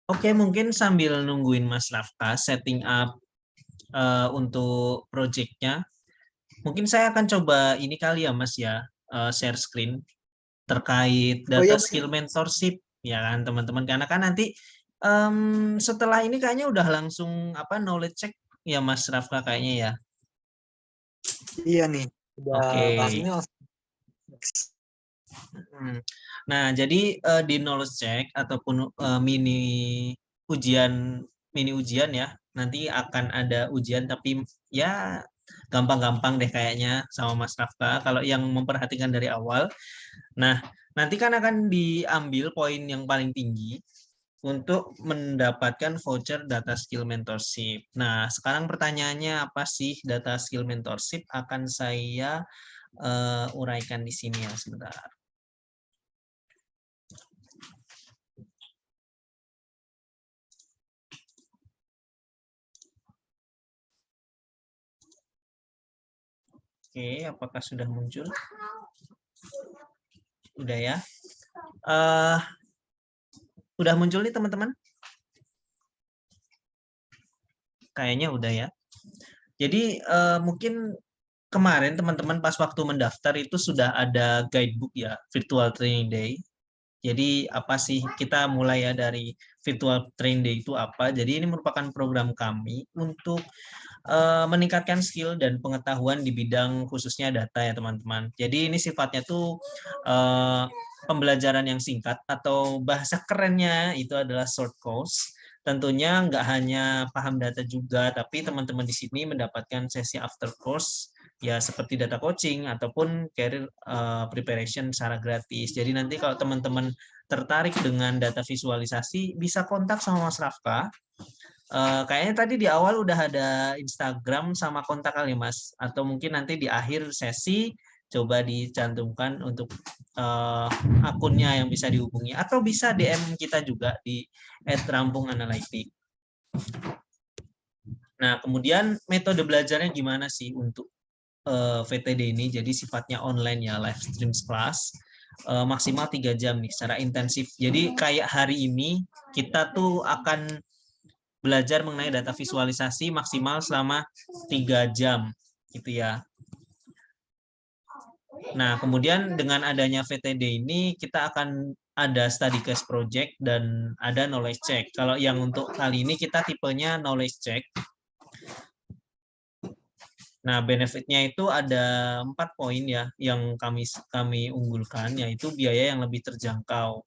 Oke, mungkin sambil nungguin Mas Rafka setting up untuk project-nya, mungkin saya akan coba ini kali ya Mas ya, share screen terkait Oh iya, data skill mentorship ya kan teman-teman, karena kan nanti setelah ini kayaknya udah langsung knowledge check ya Mas Rafka kayaknya ya. iya nih. Udah Oke. bahas ini langsung. Nah, jadi di knowledge check ataupun mini ujian ya, nanti akan ada ujian tapi ya gampang-gampang deh kayaknya sama Mas Rafka kalau yang memperhatikan dari awal. Nah, nanti kan akan diambil poin yang paling tinggi untuk mendapatkan voucher data skill mentorship. Nah, sekarang pertanyaannya apa sih data skill mentorship? Akan saya uraikan di sini ya sebentar. Oke, apakah sudah muncul? Udah ya. Udah muncul nih teman-teman? Kayaknya udah ya. Jadi mungkin kemarin teman-teman pas waktu mendaftar itu sudah ada guidebook ya, Virtual Training Day. Jadi apa sih, kita mulai ya dari Virtual Training Day itu apa. Jadi ini merupakan program kami untuk meningkatkan skill dan pengetahuan di bidang khususnya data ya teman-teman. Jadi ini sifatnya tuh pembelajaran yang singkat atau bahasa kerennya itu adalah short course. Tentunya nggak hanya paham data juga, tapi teman-teman di sini mendapatkan sesi after course ya seperti data coaching ataupun career preparation secara gratis. Jadi nanti kalau teman-teman tertarik dengan data visualisasi bisa kontak sama Mas Rafka. Kayaknya tadi di awal udah ada Instagram sama kontak kali Mas, atau mungkin nanti di akhir sesi coba dicantumkan untuk akunnya yang bisa dihubungi, atau bisa DM kita juga di @rampunganalitik. Nah, kemudian metode belajarnya gimana sih untuk VTD ini? Jadi sifatnya online ya, live stream class. Maksimal 3 jam nih secara intensif. Jadi kayak hari ini kita tuh akan belajar mengenai data visualisasi maksimal selama 3 jam gitu ya. Nah, kemudian dengan adanya VTD ini kita akan ada study case project dan ada knowledge check. Kalau yang untuk kali ini kita tipenya knowledge check. Nah, benefitnya itu ada 4 poin ya yang kami unggulkan, yaitu biaya yang lebih terjangkau.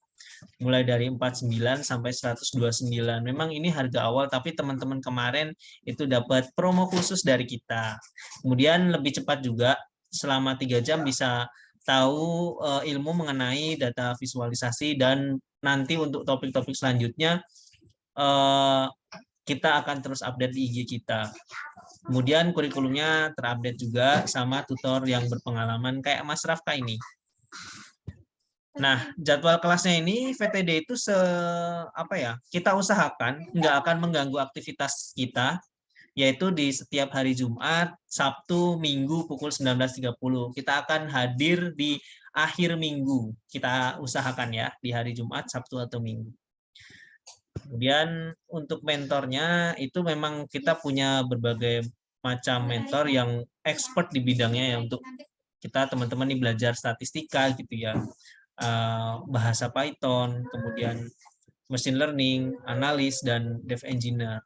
Mulai dari 49 sampai 129. Memang ini harga awal, tapi teman-teman kemarin itu dapat promo khusus dari kita. Kemudian lebih cepat juga, selama 3 jam bisa tahu ilmu mengenai data visualisasi, dan nanti untuk topik-topik selanjutnya kita akan terus update di IG kita. Kemudian kurikulumnya terupdate juga sama tutor yang berpengalaman kayak Mas Rafka ini. Nah, jadwal kelasnya ini VTD itu kita usahakan nggak akan mengganggu aktivitas kita, yaitu di setiap hari Jumat, Sabtu, Minggu pukul 19.30. Kita akan hadir di akhir minggu. Kita usahakan ya, di hari Jumat, Sabtu, atau Minggu. Kemudian untuk mentornya itu memang kita punya berbagai macam mentor yang expert di bidangnya ya untuk kita teman-teman nih belajar statistika gitu ya, bahasa Python, kemudian machine learning, analis, dan dev engineer.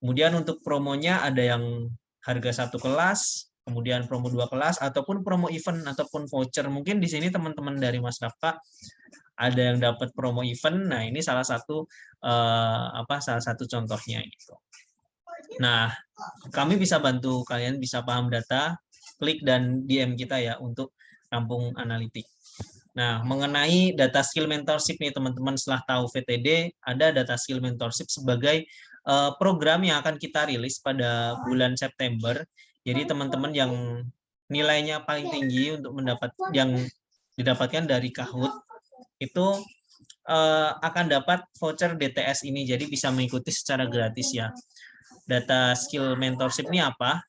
Kemudian untuk promonya ada yang harga 1 kelas, kemudian promo 2 kelas, ataupun promo event ataupun voucher. Mungkin di sini teman-teman dari Mas Rafka ada yang dapat promo event. Nah, ini salah satu salah satu contohnya gitu. Nah, kami bisa bantu kalian bisa paham data, klik dan DM kita ya untuk rampung analitik. Nah, mengenai data skill mentorship nih teman-teman, setelah tahu VTD, ada data skill mentorship sebagai program yang akan kita rilis pada bulan September. Jadi teman-teman yang nilainya paling tinggi untuk yang didapatkan dari Kahoot itu akan dapat voucher DTS ini, jadi bisa mengikuti secara gratis ya. Data skill mentorship ini apa?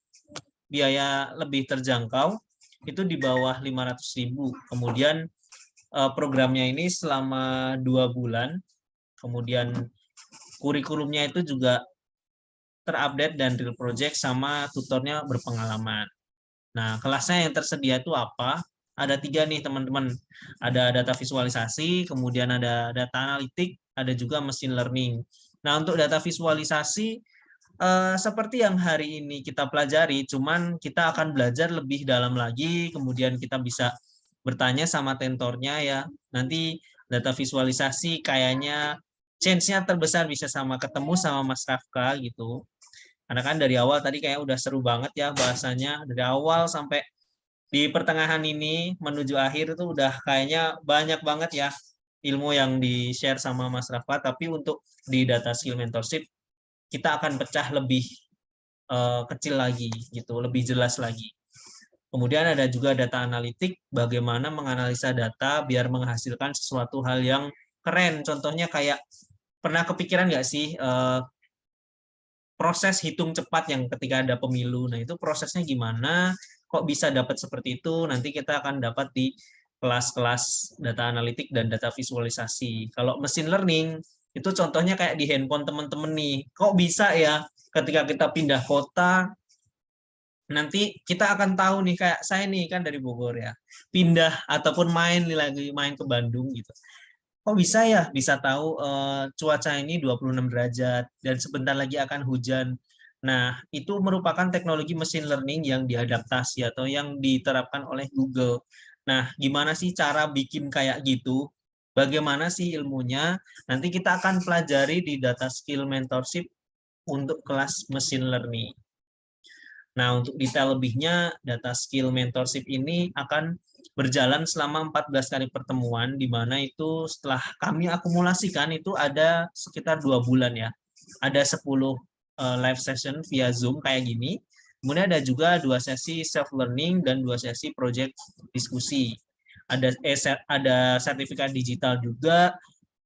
Biaya lebih terjangkau, itu di bawah 500.000. Kemudian programnya ini selama 2 bulan, kemudian kurikulumnya itu juga terupdate dan real project sama tutornya berpengalaman. Nah, kelasnya yang tersedia itu apa? Ada 3 nih teman-teman. Ada data visualisasi, kemudian ada data analitik, ada juga machine learning. Nah, untuk data visualisasi seperti yang hari ini kita pelajari, cuman kita akan belajar lebih dalam lagi, kemudian kita bisa bertanya sama tentornya ya. Nanti data visualisasi kayaknya chance-nya terbesar bisa ketemu sama Mas Rafka gitu. Karena kan dari awal tadi kayak udah seru banget ya bahasanya, dari awal sampai di pertengahan ini menuju akhir itu udah kayaknya banyak banget ya ilmu yang di-share sama Mas Rafka. Tapi untuk di data skill mentorship kita akan pecah lebih kecil lagi gitu, lebih jelas lagi. Kemudian ada juga data analitik, bagaimana menganalisa data biar menghasilkan sesuatu hal yang keren. Contohnya kayak, pernah kepikiran nggak sih proses hitung cepat yang ketika ada pemilu? Nah, itu prosesnya gimana? Kok bisa dapat seperti itu? Nanti kita akan dapat di kelas-kelas data analitik dan data visualisasi. Kalau machine learning, itu contohnya kayak di handphone teman-teman nih. Kok bisa ya ketika kita pindah kota, nanti kita akan tahu nih, kayak saya nih kan dari Bogor ya, pindah ataupun main ke Bandung gitu. Kok bisa ya bisa tahu cuaca ini 26 derajat dan sebentar lagi akan hujan. Nah, itu merupakan teknologi machine learning yang diadaptasi atau yang diterapkan oleh Google. Nah, gimana sih cara bikin kayak gitu? Bagaimana sih ilmunya? Nanti kita akan pelajari di data skill mentorship untuk kelas machine learning. Nah, untuk detail lebihnya, data skill mentorship ini akan berjalan selama 14 kali pertemuan, di mana itu setelah kami akumulasikan itu ada sekitar 2 bulan ya. Ada 10 live session via Zoom kayak gini. Kemudian ada juga 2 sesi self-learning dan 2 sesi project diskusi. Ada sertifikat digital juga,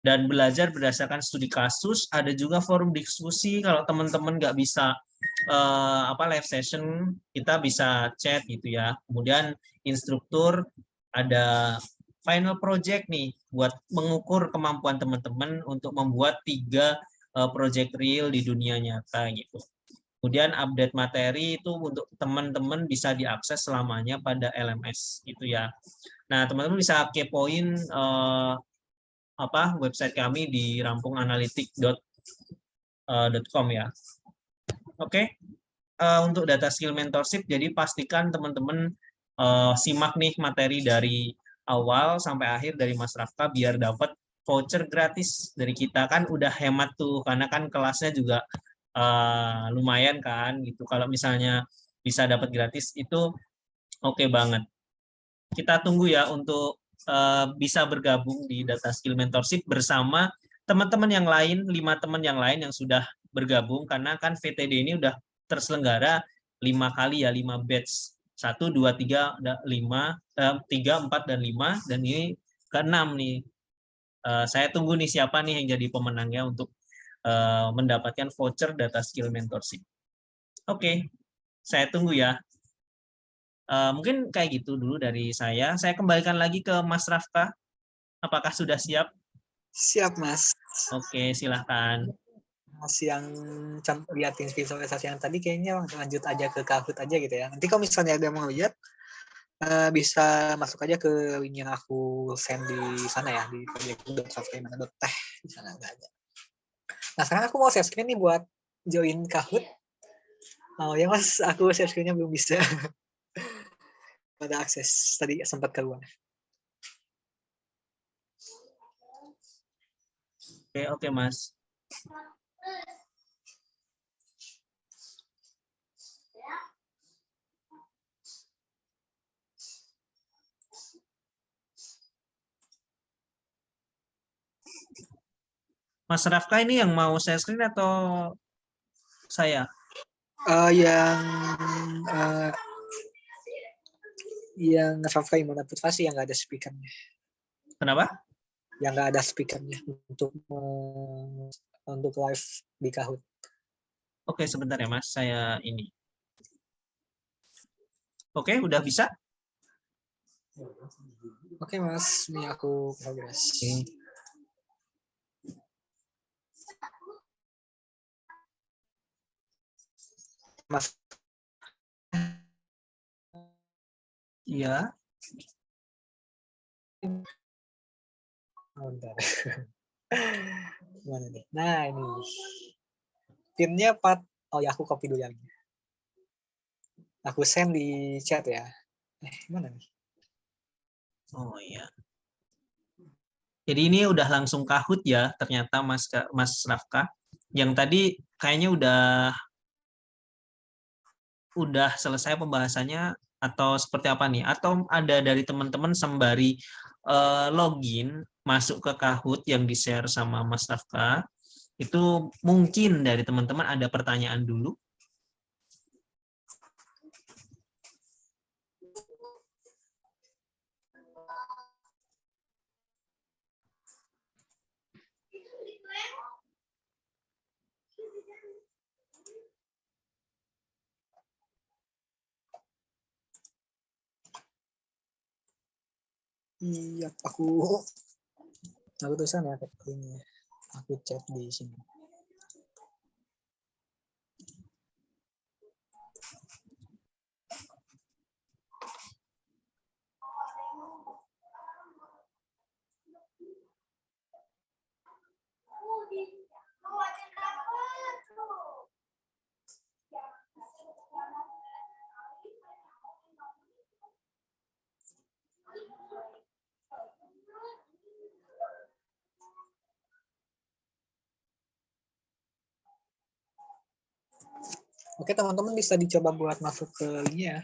dan belajar berdasarkan studi kasus. Ada juga forum diskusi, kalau teman-teman nggak bisa live session, kita bisa chat gitu ya. Kemudian instruktur, ada final project nih buat mengukur kemampuan teman-teman untuk membuat 3 project real di dunia nyata gitu. Kemudian update materi itu untuk teman-teman bisa diakses selamanya pada LMS gitu ya. Nah, teman-teman bisa kepoin website kami di rampunganalitik.com ya. Oke. Untuk data skill mentorship, jadi pastikan teman-teman simak nih materi dari awal sampai akhir dari Mas Rafka biar dapat voucher gratis dari kita. Kan udah hemat tuh, karena kan kelasnya juga lumayan kan gitu. Kalau misalnya bisa dapat gratis itu oke banget. Kita tunggu ya untuk bisa bergabung di data skill mentorship bersama teman-teman yang lain, 5 teman yang lain yang sudah bergabung, karena kan VTD ini udah terselenggara 5 kali ya, 5 batch. 1, 2, 3, 4, dan 5, dan ini ke-6 nih. Saya tunggu nih siapa nih yang jadi pemenangnya untuk mendapatkan voucher data skill mentorship. Oke, saya tunggu ya. Mungkin kayak gitu dulu dari saya. Saya kembalikan lagi ke Mas Rafka. Apakah sudah siap? Siap, Mas. Oke, silahkan. Masih yang liatin visualisasi yang tadi, kayaknya lanjut aja ke Kahoot aja gitu ya. Nanti kalau misalnya ada yang mau lihat, bisa masuk aja ke link yang aku send di sana ya, di project.kafkaimana.tech, di sana nggak ada. Nah sekarang aku mau share screen nih buat join Kahoot. Oh ya mas, aku share screen-nya belum bisa. Pada akses tadi sempat keluar. Oke, Mas. Mas Rafka ini yang mau share screen atau saya? Yang Rafkai mana Putvasi yang nggak ada speakernya. Kenapa? Yang nggak ada speakernya untuk live di Kahoot. Oke, sebentar ya Mas, saya ini. Oke, udah bisa? Oke Mas, ini aku progress. Mas. Iya. Bentar. Mana nih? Nah ini. Pinnya 4. Oh ya aku copy dulu yang ini. Aku send di chat ya. Mana nih? Oh iya. Jadi ini udah langsung Kahoot ya, ternyata Mas Rafka. Yang tadi kayaknya udah selesai pembahasannya atau seperti apa nih? Atau ada dari teman-teman sembari login masuk ke Kahoot yang di-share sama Mas Rafka, itu mungkin dari teman-teman ada pertanyaan dulu? Iya, aku tulisan ya ini. Aku chat di sini. Oke teman-teman bisa dicoba buat masuk ke linknya.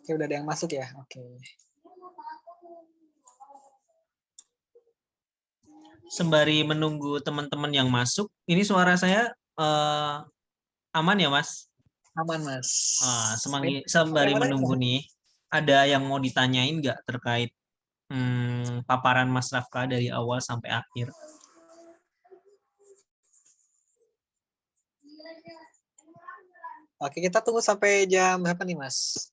Oke udah ada yang masuk ya. Oke. Sembari menunggu teman-teman yang masuk, ini suara saya aman ya Mas? Aman Mas. Sembari menunggu nih, ada yang mau ditanyain nggak terkait paparan Mas Rafka dari awal sampai akhir? Oke, kita tunggu sampai jam berapa nih, Mas?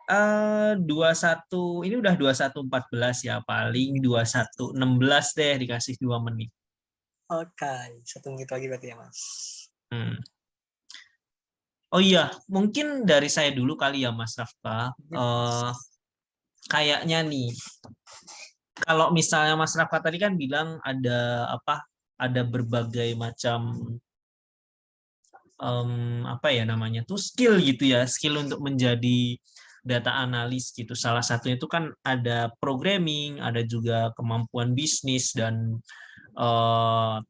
21, ini udah 21.14 ya, paling 21.16 deh, dikasih 2 menit. Oke, 1 menit lagi berarti ya, Mas. Oh iya, mungkin dari saya dulu kali ya, Mas Rafka. Kayaknya nih, kalau misalnya Mas Rafka tadi kan bilang ada apa? Ada berbagai macam apa ya namanya tuh skill gitu ya, skill untuk menjadi data analis gitu. Salah satunya itu kan ada programming, ada juga kemampuan bisnis dan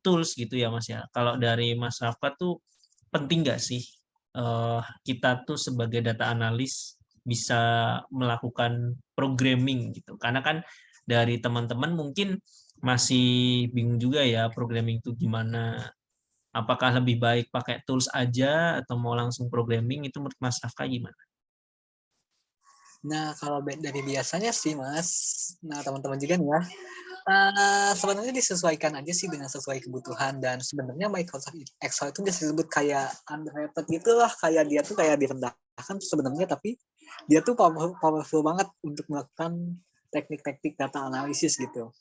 tools gitu ya Mas ya. Kalau dari Mas Rafka tuh penting nggak sih kita tuh sebagai data analis bisa melakukan programming gitu? Karena kan dari teman-teman mungkin masih bingung juga ya programming itu gimana. Apakah lebih baik pakai tools aja atau mau langsung programming, itu menurut Mas Rafka gimana? Nah, kalau dari biasanya sih, Mas. Nah, teman-teman juga nih ya. Sebenarnya disesuaikan aja sih dengan sesuai kebutuhan, dan sebenarnya Microsoft Excel itu disebut kayak underrated gitu lah, kayak dia tuh kayak direndahkan sebenarnya, tapi dia tuh powerful banget untuk melakukan teknik-teknik data analisis gitu.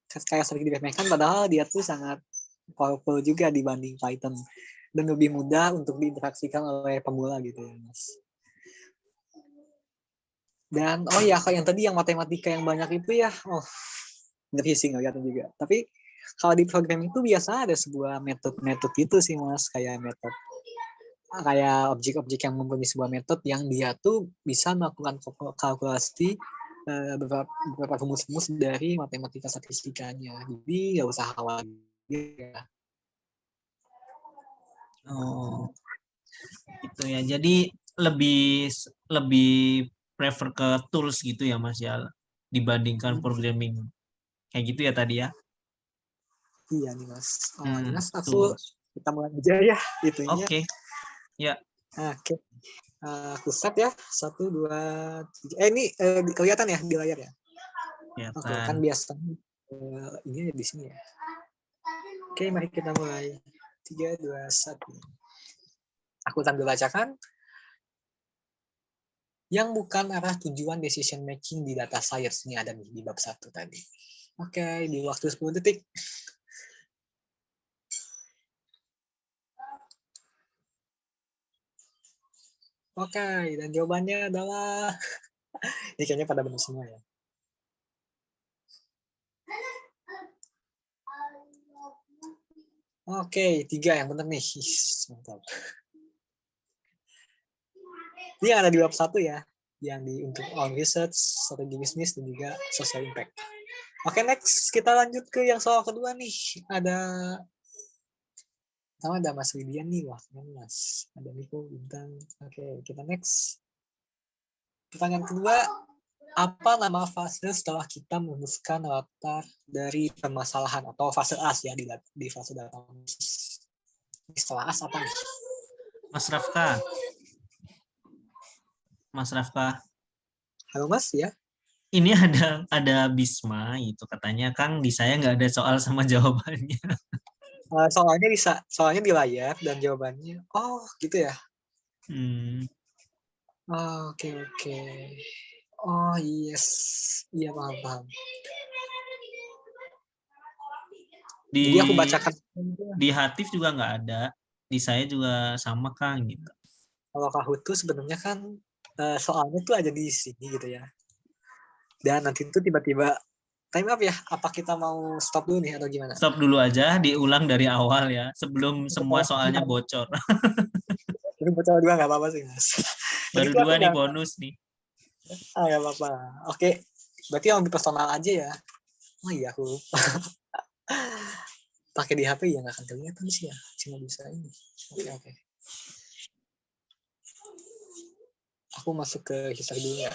Kayak sering diremehkan, padahal dia tuh sangat powerful juga dibanding Python. dan lebih mudah untuk diinteraksikan oleh pemula gitu ya Mas. Dan oh ya, kayak yang tadi yang matematika yang banyak itu ya, ngeri sih ngeliatnya juga. Tapi kalau di programming itu biasa ada sebuah metode gitu sih Mas, kayak objek-objek yang mempunyai sebuah metode yang dia tuh bisa melakukan kalkulasi beberapa rumus-rumus dari matematika statistikanya. Jadi nggak usah khawatir ya. Oh, gitu ya. Jadi lebih lebih prefer ke tools gitu ya Mas ya dibandingkan programming. Kayak gitu ya tadi ya. Iya nih Mas. Ini Mas aku Tools. kita mulai aja ya itunya. Oke. Ya. Oke. Aku set ya. 1, 2, 3. Ini kelihatan ya di layar ya? Oke, kan Kelihatan. biasanya ini di sini ya. Oke, mari kita mulai. 3, 2, 1. Aku sambil bacakan. Yang bukan arah tujuan decision making di data science. Ini ada nih di bab 1 tadi. Oke, di waktu 10 detik. Oke, dan jawabannya adalah ini kayaknya pada benar semua ya. Oke, 3 yang benar nih. Mantap. Ini ada di bab 1 ya, yang untuk on research, strategi bisnis, dan juga social impact. Oke, next kita lanjut ke yang soal kedua nih. Pertama ada Mas Widian nih, wah keren Mas. Ada Niko, Bintang. Oke, kita next. Pertanyaan kedua, apa nama fase setelah kita merumuskan latar dari permasalahan atau fase AS ya di fase data analisis. Setelah AS apa nih? Mas Rafka. Mas Rafka. Halo Mas ya. Ini ada Bisma itu katanya Kang di saya nggak ada soal sama jawabannya. Soalnya di layar dan jawabannya. Oh, gitu ya. Oke. Oh, yes. Iya, paham. Jadi aku bacakan. Di Hatif juga nggak ada. Di saya juga sama Kang gitu. Kalau Kahoot tuh sebenarnya kan soalnya tuh ada di sini gitu ya. Dan nanti tuh tiba-tiba time up ya. Apa kita mau stop dulu nih atau gimana? Stop dulu aja, diulang dari awal ya. Sebelum semua soalnya bocor. Ini bocor 2 nggak apa-apa sih Mas. Baru 2 nih bonus nih. Nggak apa-apa. Oke, berarti yang lebih personal aja ya. Oh iya, aku lupa. Pakai di HP ya nggak akan kelihatan sih ya. Cuma bisa ini. Oke. Aku masuk ke history dulu ya.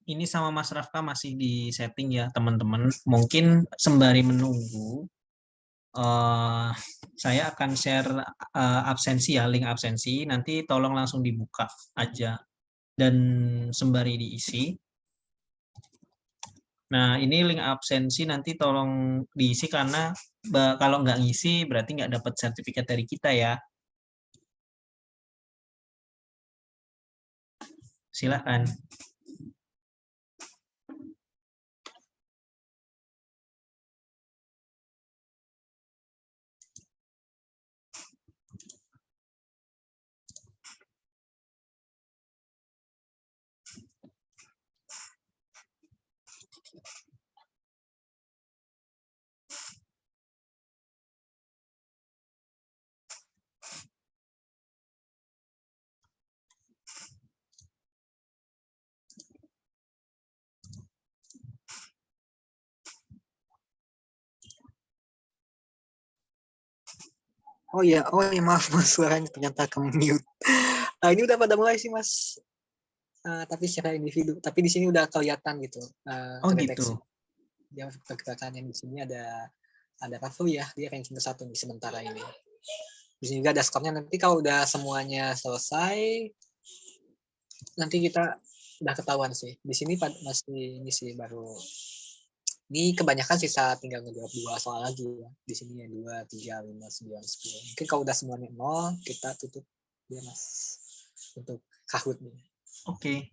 ini sama Mas Rafka masih di setting ya teman-teman. Mungkin sembari menunggu, saya akan share absensi ya, link absensi. Nanti tolong langsung dibuka aja dan sembari diisi. Nah, ini link absensi nanti tolong diisi karena kalau nggak ngisi berarti nggak dapat sertifikat dari kita ya. Silakan. Oh iya, maaf mas, suaranya ternyata ke mute. Ini udah pada mulai sih mas. Tapi secara individu. Tapi di sini udah kelihatan gitu. Oh Terdeteksi. gitu. Dia pergerakan yang di sini ada Rafli ya, dia ranking ke-1 nih sementara ini. Di sini juga ada skornya. Nanti kalau udah semuanya selesai, nanti kita udah ketahuan sih. Di sini masih ini sih baru. Ini kebanyakan sisa tinggal ngejawab 2 soal lagi ya. Di sini ya 2, 3, 5, 9, 10. Mungkin kalau udah semuanya 0, kita tutup ya mas untuk Kahoot nih. Oke.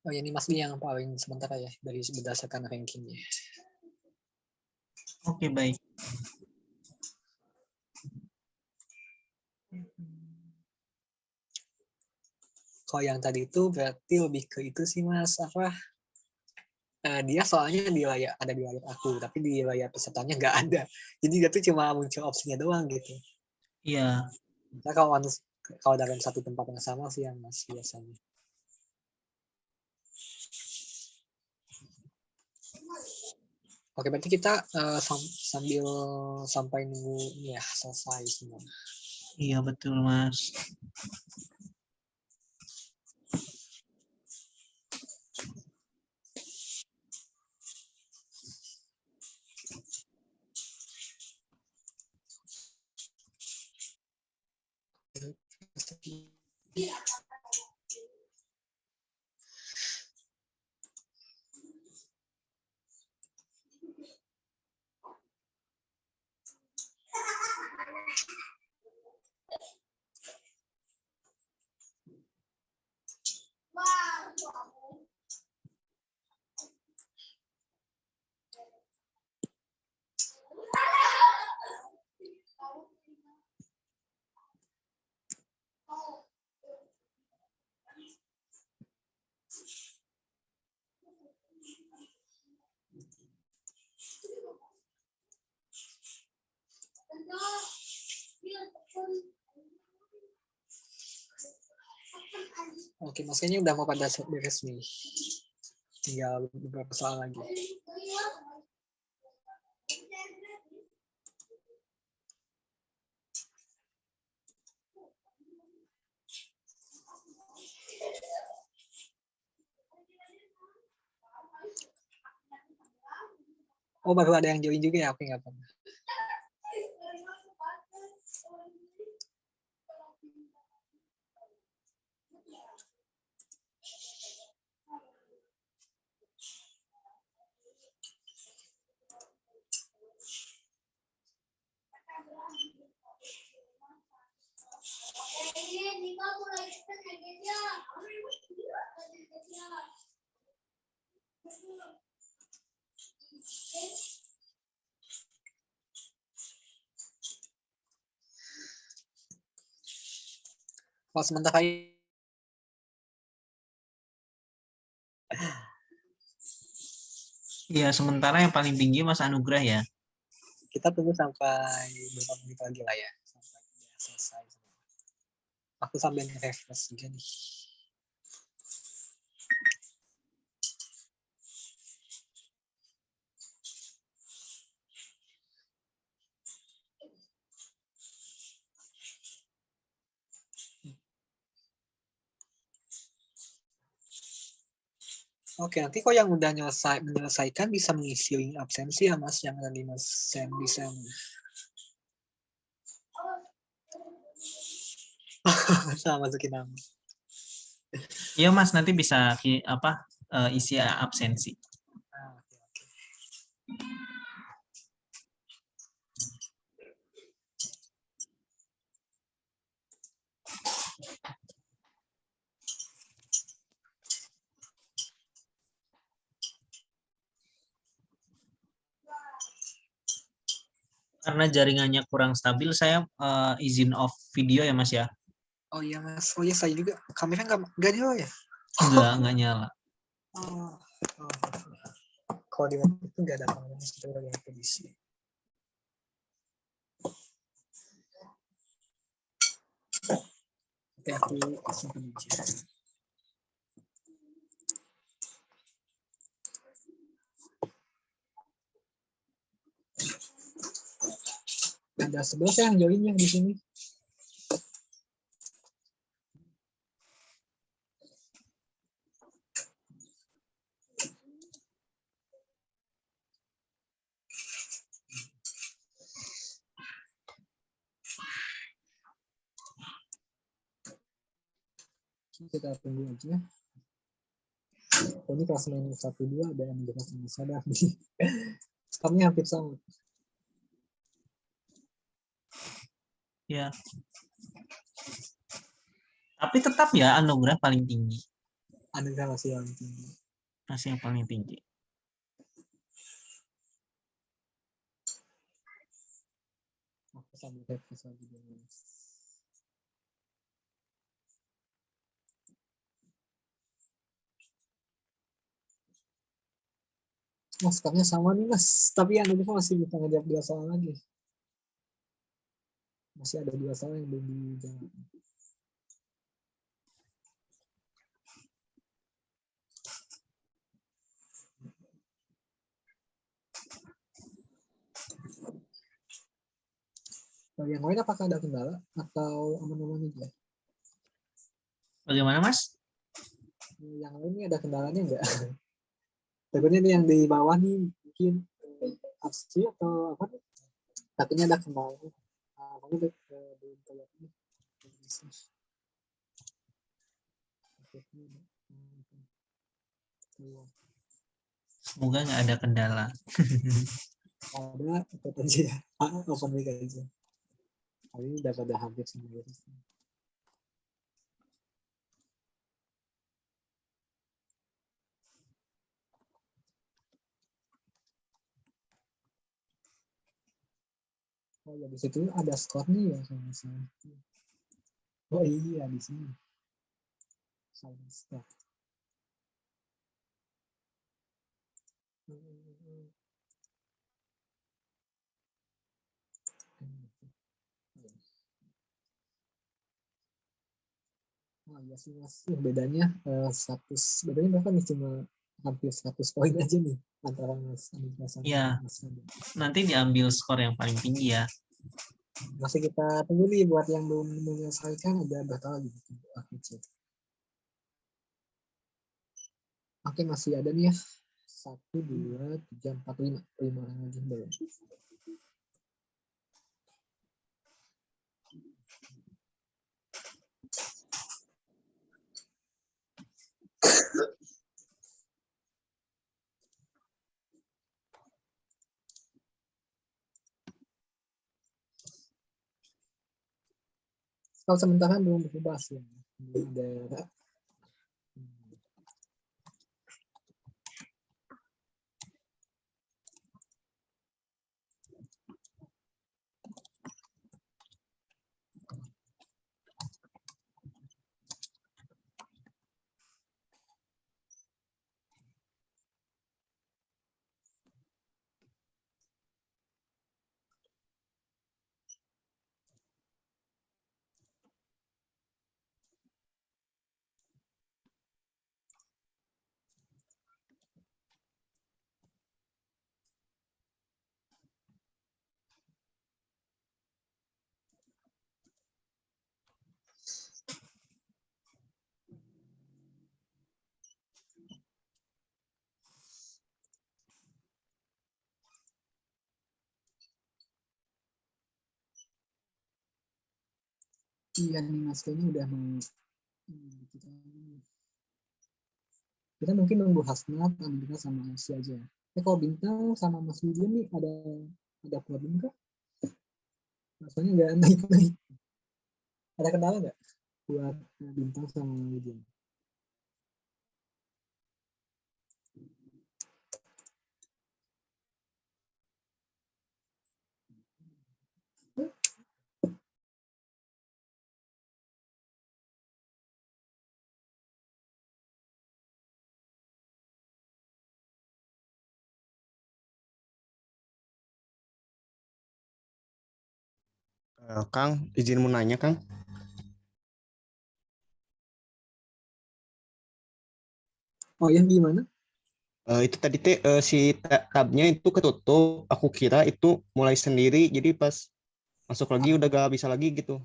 Oh ya, ini Mas Lee yang paling sementara ya dari berdasarkan rankingnya. Oke, baik. Kalau yang tadi itu berarti lebih ke itu sih mas, apa? Dia soalnya ada di layar aku, tapi di layar pesertanya nggak ada. Jadi dia tuh cuma muncul opsinya doang gitu. Iya. Nah, kalau dalam satu tempat yang sama sih yang mas biasanya. Oke, berarti kita sambil sampai nunggu ya selesai semua. Iya, betul, Mas. Oke, mas kayaknya udah mau pada beres nih. Tinggal beberapa soal lagi. Oh, baru ada yang join juga ya, oke nggak apa-apa. Kalau sementara Ya, sementara yang paling tinggi Mas Anugrah ya. kita tunggu sampai beberapa menit lagi lah ya. Sampai dia selesai. Aku sambil refresh juga nih. Oke, nanti kok yang udah menyelesaikan bisa mengisi link absensi ya Mas, yang tadi Mas send bisa. Sama masukin nama. Iya Mas, nanti bisa isi absensi. Ah, oke, oke. Karena jaringannya kurang stabil, saya izin off video ya Mas ya. Oh iya Mas, oh iya saya juga kamera nggak nyala ya? Nggak nyala. Oh, oh. Kalau di laptop itu nggak ada kamera, kita udah lihat kondisi. Oke, aku simpan aja. Ada 11 yang join yang di sini. Kita tunggu aja. Oh, ini kelas main 1-2 ada yang jelas yang sadar nih. Skornya hampir sama. Ya. Tapi tetap ya Anugrah paling tinggi. Anugerah masih yang tinggi. Masih yang paling tinggi. Aku sambil refresh lagi dulu. Oh, skornya sama nih Mas. Tapi Anugerah masih bisa ngejawab 2 soal lagi. Masih ada 2 soal yang belum dijawab. Kalau yang lain apakah ada kendala atau aman-aman aja? Bagaimana Mas? Yang lain ini ada kendalanya enggak? Takutnya nih yang di bawah nih mungkin absensi atau apa nih? Takutnya ada kendala. Makanya belum terlihat nih. Semoga nggak ada kendala. Ada ikut aja ya. Open mic aja. Kali ini udah pada hampir semua. Oh ya di situ ada skornya ya kalau misalnya. Oh iya di sini. Salah skor. Oh iya sih Mas, bedanya 100, bedanya bahkan nih cuma hampir 100 poin aja nih antara Mas Andika sama Iya. Mas Andi. Nanti diambil skor yang paling tinggi ya. Masih kita tunggu nih buat yang belum menyelesaikan ada berapa lagi gitu. Aku cek. Oke masih ada nih ya. 1, 2, 3, 4, 5. 5 orang lagi belum. Kalau sementara belum dibahas ya. Belum ada. Iya nih Mas, kayaknya udah mau kita, kita mungkin nunggu Hasnat, Andika sama Asia aja. Kalau Bintang sama Mas William nih ada problem kah? Rasanya nggak naik-naik. Ada kendala nggak buat Bintang sama William? Kang, izin mau nanya, Kang. Oh yang gimana? Itu tadi teh si tabnya itu ketutup. Aku kira itu mulai sendiri, jadi pas masuk lagi udah gak bisa lagi gitu.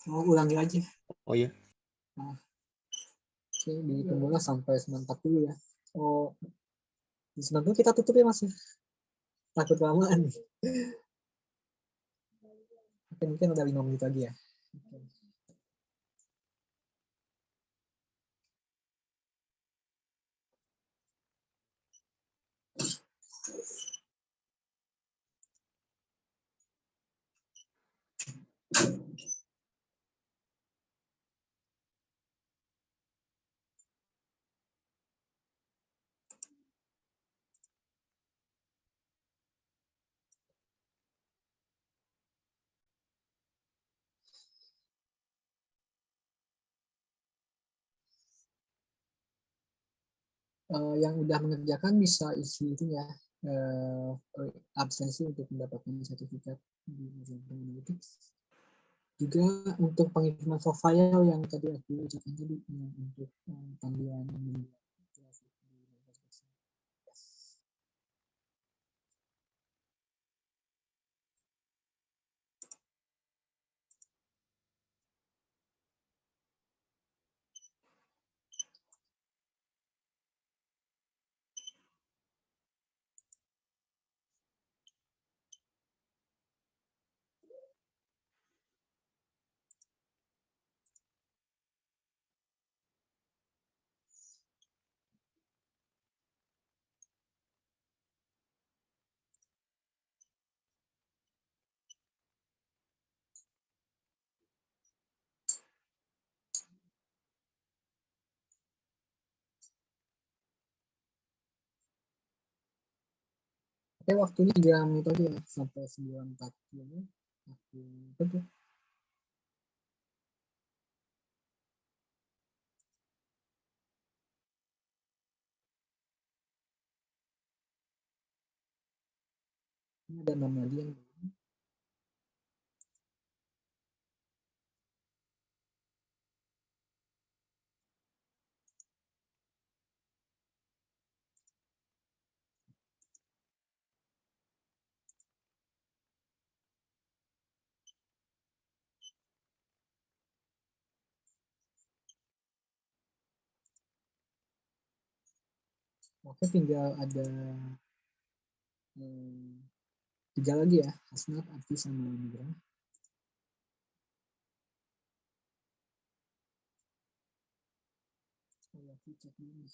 Mau ulangi aja. Oh iya. Nah, oke, ditunggulah sampai 9.40 ya. Oh, di 9.40 kita tutup ya Mas. Takut lamaan nih. Oke, mungkin ada 5 menit lagi ya. Oke. Yang udah mengerjakan bisa isi itu ya, absensi untuk mendapatkan sertifikat di Analytics. Juga untuk pengiriman soft file yang tadi aku ucapkan tadi, untuk panggilan Oke, waktunya 3 menit aja ya, sampai 9.40. Aku tutup. Ini ada 6 lagi yang oke, tinggal ada 3 lagi ya, Hasnat, Arti, sama Nugra. Aku cek dulu.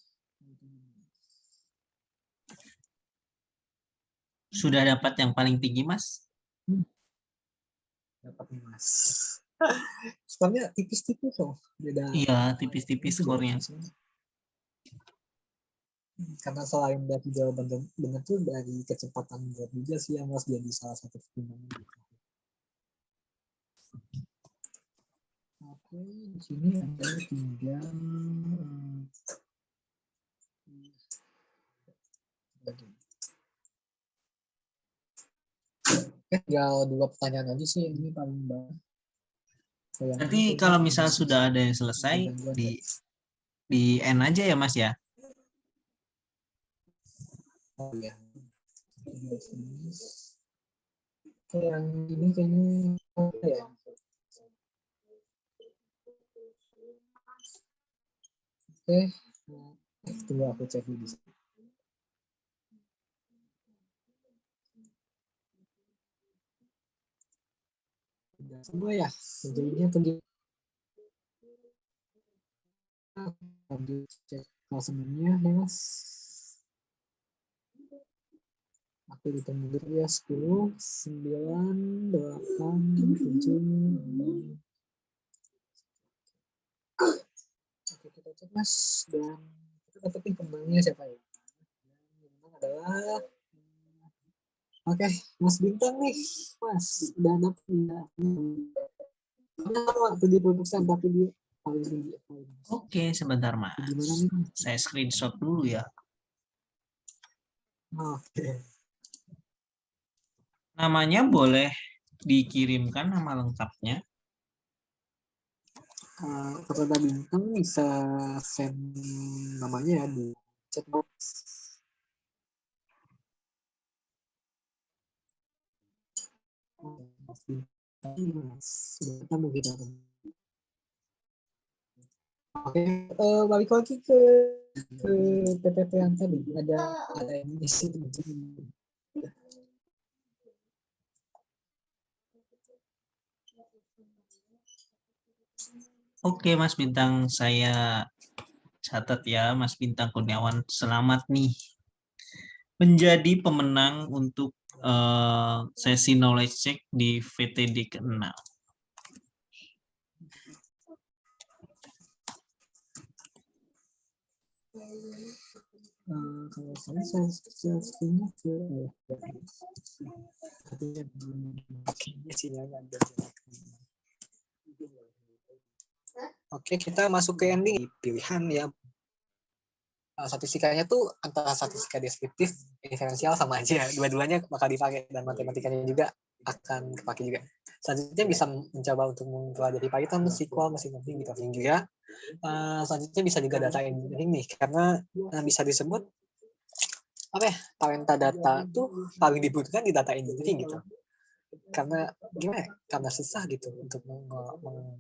Sudah dapat yang paling tinggi, Mas? Dapat nih Mas. Skornya tipis-tipis loh, beda. Iya, tipis-tipis skornya. Karena selain dari jawaban benar tuh dari kecepatan buat juga sih yang Mas jadi salah satu pertimbangan. Oke, di sini ada 3 tinggal 2 pertanyaan aja sih, ini paling banyak. Nanti kalau misal sudah ada yang selesai, di end aja ya Mas ya? Oh ya. Yang ini kayaknya ya. Oke, tunggu aku cek dulu. Semua ya, jadinya pergi Lanjut cek klasemennya ya Mas. Aku hitung mundur ya 10, 9, 8, 7, 6. Oke, kita cek Mas, dan kita dapetin pembangnya siapa ya? Yang menang adalah oke, Mas Bintang nih, Mas. Dan apa ya? Waktu di perpustakaan tapi dia paling tinggi. Oke, sebentar Mas. Gimana nih? Saya screenshot dulu ya. Oke. Namanya boleh dikirimkan nama lengkapnya. Kepada Bintang bisa send namanya ya di chat box. Mas Bintang, Mas. Sudah ketemu kita. Oke, balik lagi ke PPT yang tadi. Ada yang isi teman-teman. Oke Mas Bintang, saya catat ya Mas Bintang Kurniawan. Selamat nih menjadi pemenang untuk sesi knowledge check di VTD ke-6. Kalau saya screen-nya ke Oke, kita masuk ke ending pilihan ya. Statistikanya tuh antara statistika deskriptif, inferensial sama aja. Dua-duanya bakal dipakai dan matematikanya juga akan kepake juga. Selanjutnya bisa mencoba untuk mempelajari Python, SQL, mesin learning, gitu juga. Selanjutnya bisa juga data engineering nih, karena bisa disebut apa ya, talenta data tuh paling dibutuhkan di data engineering gitu. Karena gimana? Karena susah gitu untuk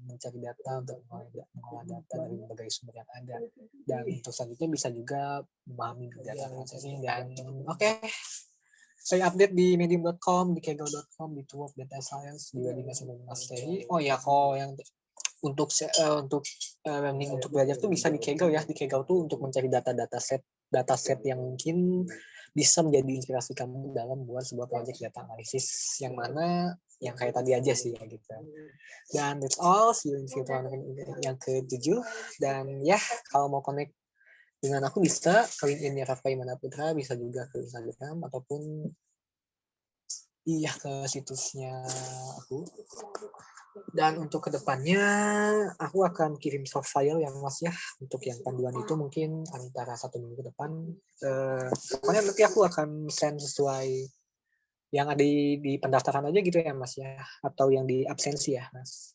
mencari data, untuk mengolah data dari berbagai sumber yang ada. Dan untuk selanjutnya bisa juga memahami data processing dan oke. Saya update di medium.com, di kaggle.com, di Tools Data Science, juga di Mas Terry. Oh ya, kalau yang untuk learning untuk belajar tuh bisa di Kaggle ya. Di Kaggle tuh untuk mencari dataset yang mungkin bisa menjadi inspirasi kamu dalam buat sebuah project data analisis yang mana yang kayak tadi aja sih ya gitu. Dan that's all, see you in virtual yang ke-7. Dan ya, kalau mau connect dengan aku bisa ke LinkedIn-nya Raffa Imana Putra, bisa juga ke Instagram ataupun iya ke situsnya aku. Dan untuk kedepannya aku akan kirim soft file yang Mas ya, untuk yang panduan itu mungkin antara 1 minggu ke depan. Pokoknya nanti aku akan send sesuai yang ada di pendaftaran aja gitu ya Mas ya, atau yang di absensi ya Mas.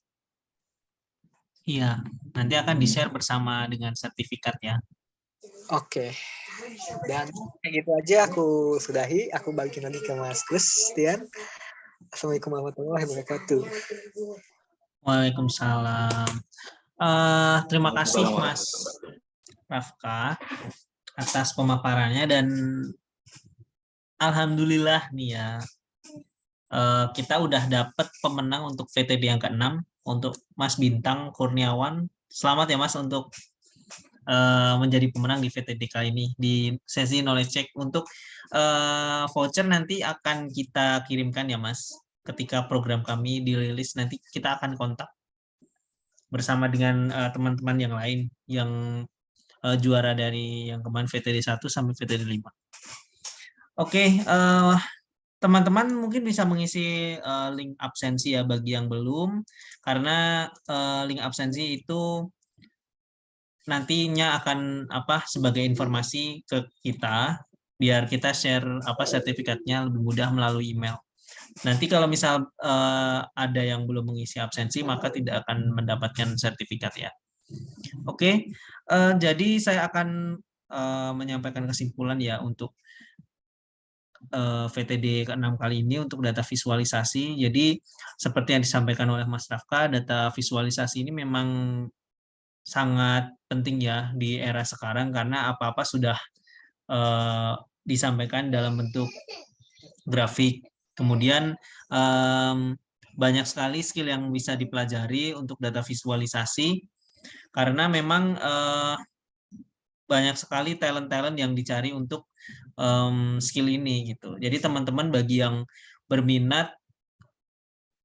Iya, nanti akan di-share bersama dengan sertifikat ya. Oke. Dan kayak gitu aja aku sudahi. Aku balikin lagi ke Mas Christian. Assalamualaikum warahmatullahi wabarakatuh. Waalaikumsalam. Terima kasih Mas Rafka atas pemaparannya dan alhamdulillah nih ya, kita udah dapet pemenang untuk VTD yang ke-6 untuk Mas Bintang Kurniawan. Selamat ya Mas untuk menjadi pemenang di VTD kali ini di sesi knowledge check. Untuk voucher nanti akan kita kirimkan ya Mas. Ketika program kami dirilis nanti kita akan kontak bersama dengan teman-teman yang lain yang juara dari yang kemarin VTD 1 sampai VTD 5. Oke, teman-teman mungkin bisa mengisi link absensi ya bagi yang belum, karena link absensi itu nantinya akan sebagai informasi ke kita biar kita share sertifikatnya lebih mudah melalui email. Nanti kalau misal ada yang belum mengisi absensi maka tidak akan mendapatkan sertifikat ya. Oke, jadi saya akan menyampaikan kesimpulan ya untuk VTD ke-6 kali ini untuk data visualisasi. Jadi seperti yang disampaikan oleh Mas Rafka, data visualisasi ini memang sangat penting ya di era sekarang karena apa-apa sudah disampaikan dalam bentuk grafik. Kemudian banyak sekali skill yang bisa dipelajari untuk data visualisasi. Karena memang banyak sekali talent-talent yang dicari untuk skill ini gitu. Jadi teman-teman bagi yang berminat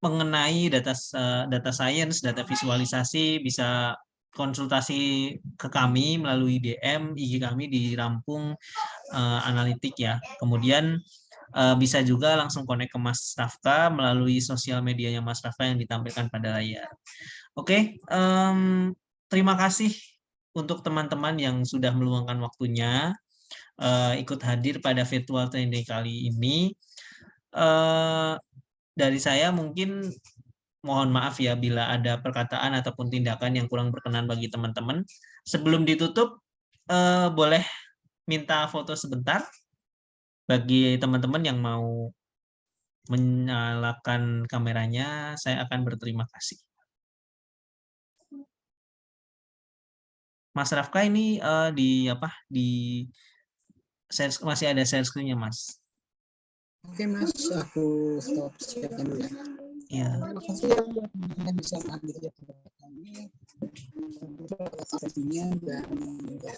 mengenai data science, data visualisasi, bisa konsultasi ke kami melalui DM IG kami di Rampung Analitik ya. Kemudian bisa juga langsung connect ke Mas Rafka melalui sosial medianya Mas Rafka yang ditampilkan pada layar. Oke, terima kasih untuk teman-teman yang sudah meluangkan waktunya ikut hadir pada virtual training day kali ini. Dari saya mungkin mohon maaf ya bila ada perkataan ataupun tindakan yang kurang berkenan bagi teman-teman. Sebelum ditutup, boleh minta foto sebentar bagi teman-teman yang mau menyalakan kameranya. Saya akan berterima kasih. Mas Rafka ini masih ada share screen-nya, Mas. Oke Mas, aku stop share-nya dulu ya. Ya. Terima kasih ya buat teman-teman yang bisa hadir ya pada kami. Sesinya dan ya,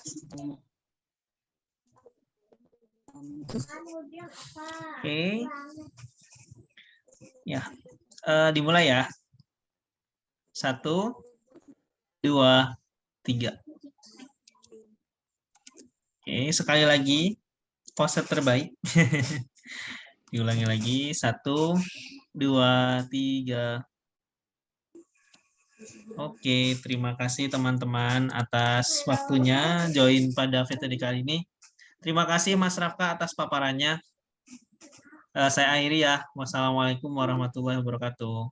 Oke. Ya. Dimulai ya. 1, 2, 3. Oke, sekali lagi pose terbaik. Diulangi lagi. 1, 2, 3. Oke, terima kasih teman-teman atas waktunya join pada VTD kali ini. Terima kasih Mas Rafka atas paparannya. Saya akhiri ya. Wassalamualaikum warahmatullahi wabarakatuh.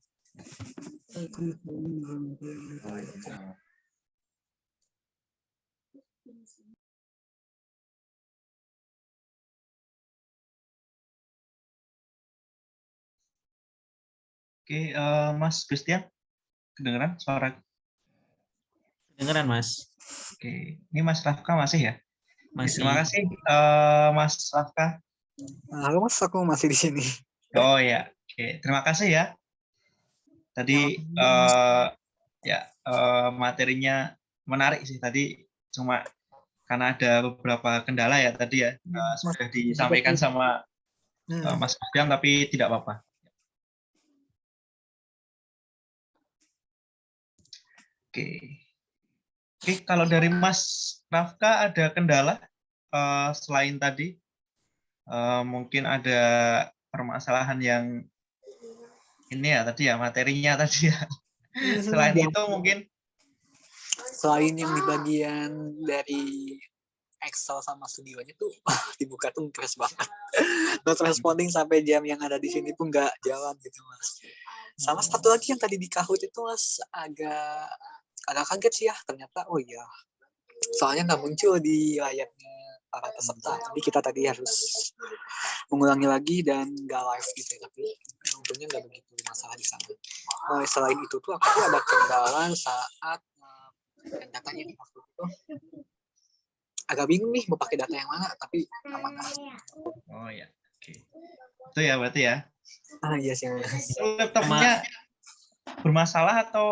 Oke, Mas Christian, kedengeran suara? Kedengeran, Mas. Oke, ini Mas Rafka masih ya? Masih. Terima kasih, Mas Rafka. Halo Mas, aku masih di sini. Oh ya, oke, terima kasih ya. Tadi materinya menarik sih. Tadi cuma karena ada beberapa kendala ya tadi ya, sudah disampaikan sama Mas Christian, tapi tidak apa-apa. Oke, kalau dari Mas Rafka ada kendala selain tadi, mungkin ada permasalahan yang ini ya tadi ya materinya tadi ya. Selain itu mungkin selain yang di bagian dari Excel sama studionya tuh dibuka tuh keras banget. Not responding sampai jam yang ada di sini pun nggak jalan gitu Mas. Sama satu lagi yang tadi di Kahoot itu Mas agak kaget sih ya, ternyata oh iya soalnya nggak muncul di layarnya para peserta, tapi kita tadi harus mengulangi lagi dan nggak live gitu ya, tapi untungnya nggak begitu masalah di sana. Selain itu tuh aku ada kendala saat datanya di waktu itu agak bingung nih mau pakai data yang mana, tapi aman lah. Oh ya, oke. Itu ya berarti ya. Iya sih Mas. Laptopnya bermasalah atau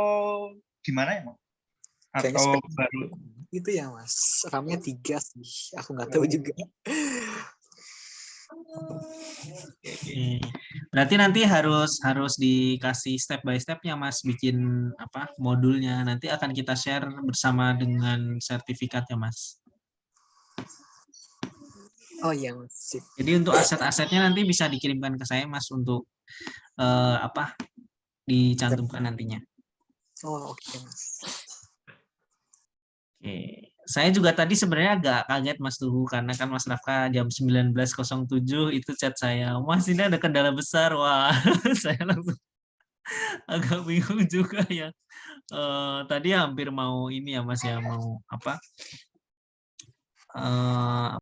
gimana ya, Mas? Atau baru itu ya Mas, RAM-nya 3 sih, aku nggak tahu juga. Berarti nanti harus dikasih step by step-nya Mas bikin modulnya. Nanti akan kita share bersama dengan sertifikatnya Mas. Oh iya Mas. Sip. Jadi untuk aset-asetnya nanti bisa dikirimkan ke saya Mas untuk dicantumkan nantinya. Oh oke Mas. Oke. Saya juga tadi sebenarnya agak kaget Mas Tuhu karena kan Mas Rafka jam 19.07 itu chat saya, Mas ini ada kendala besar. Wah, saya langsung agak bingung juga ya. Tadi hampir mau ini ya Mas ya, mau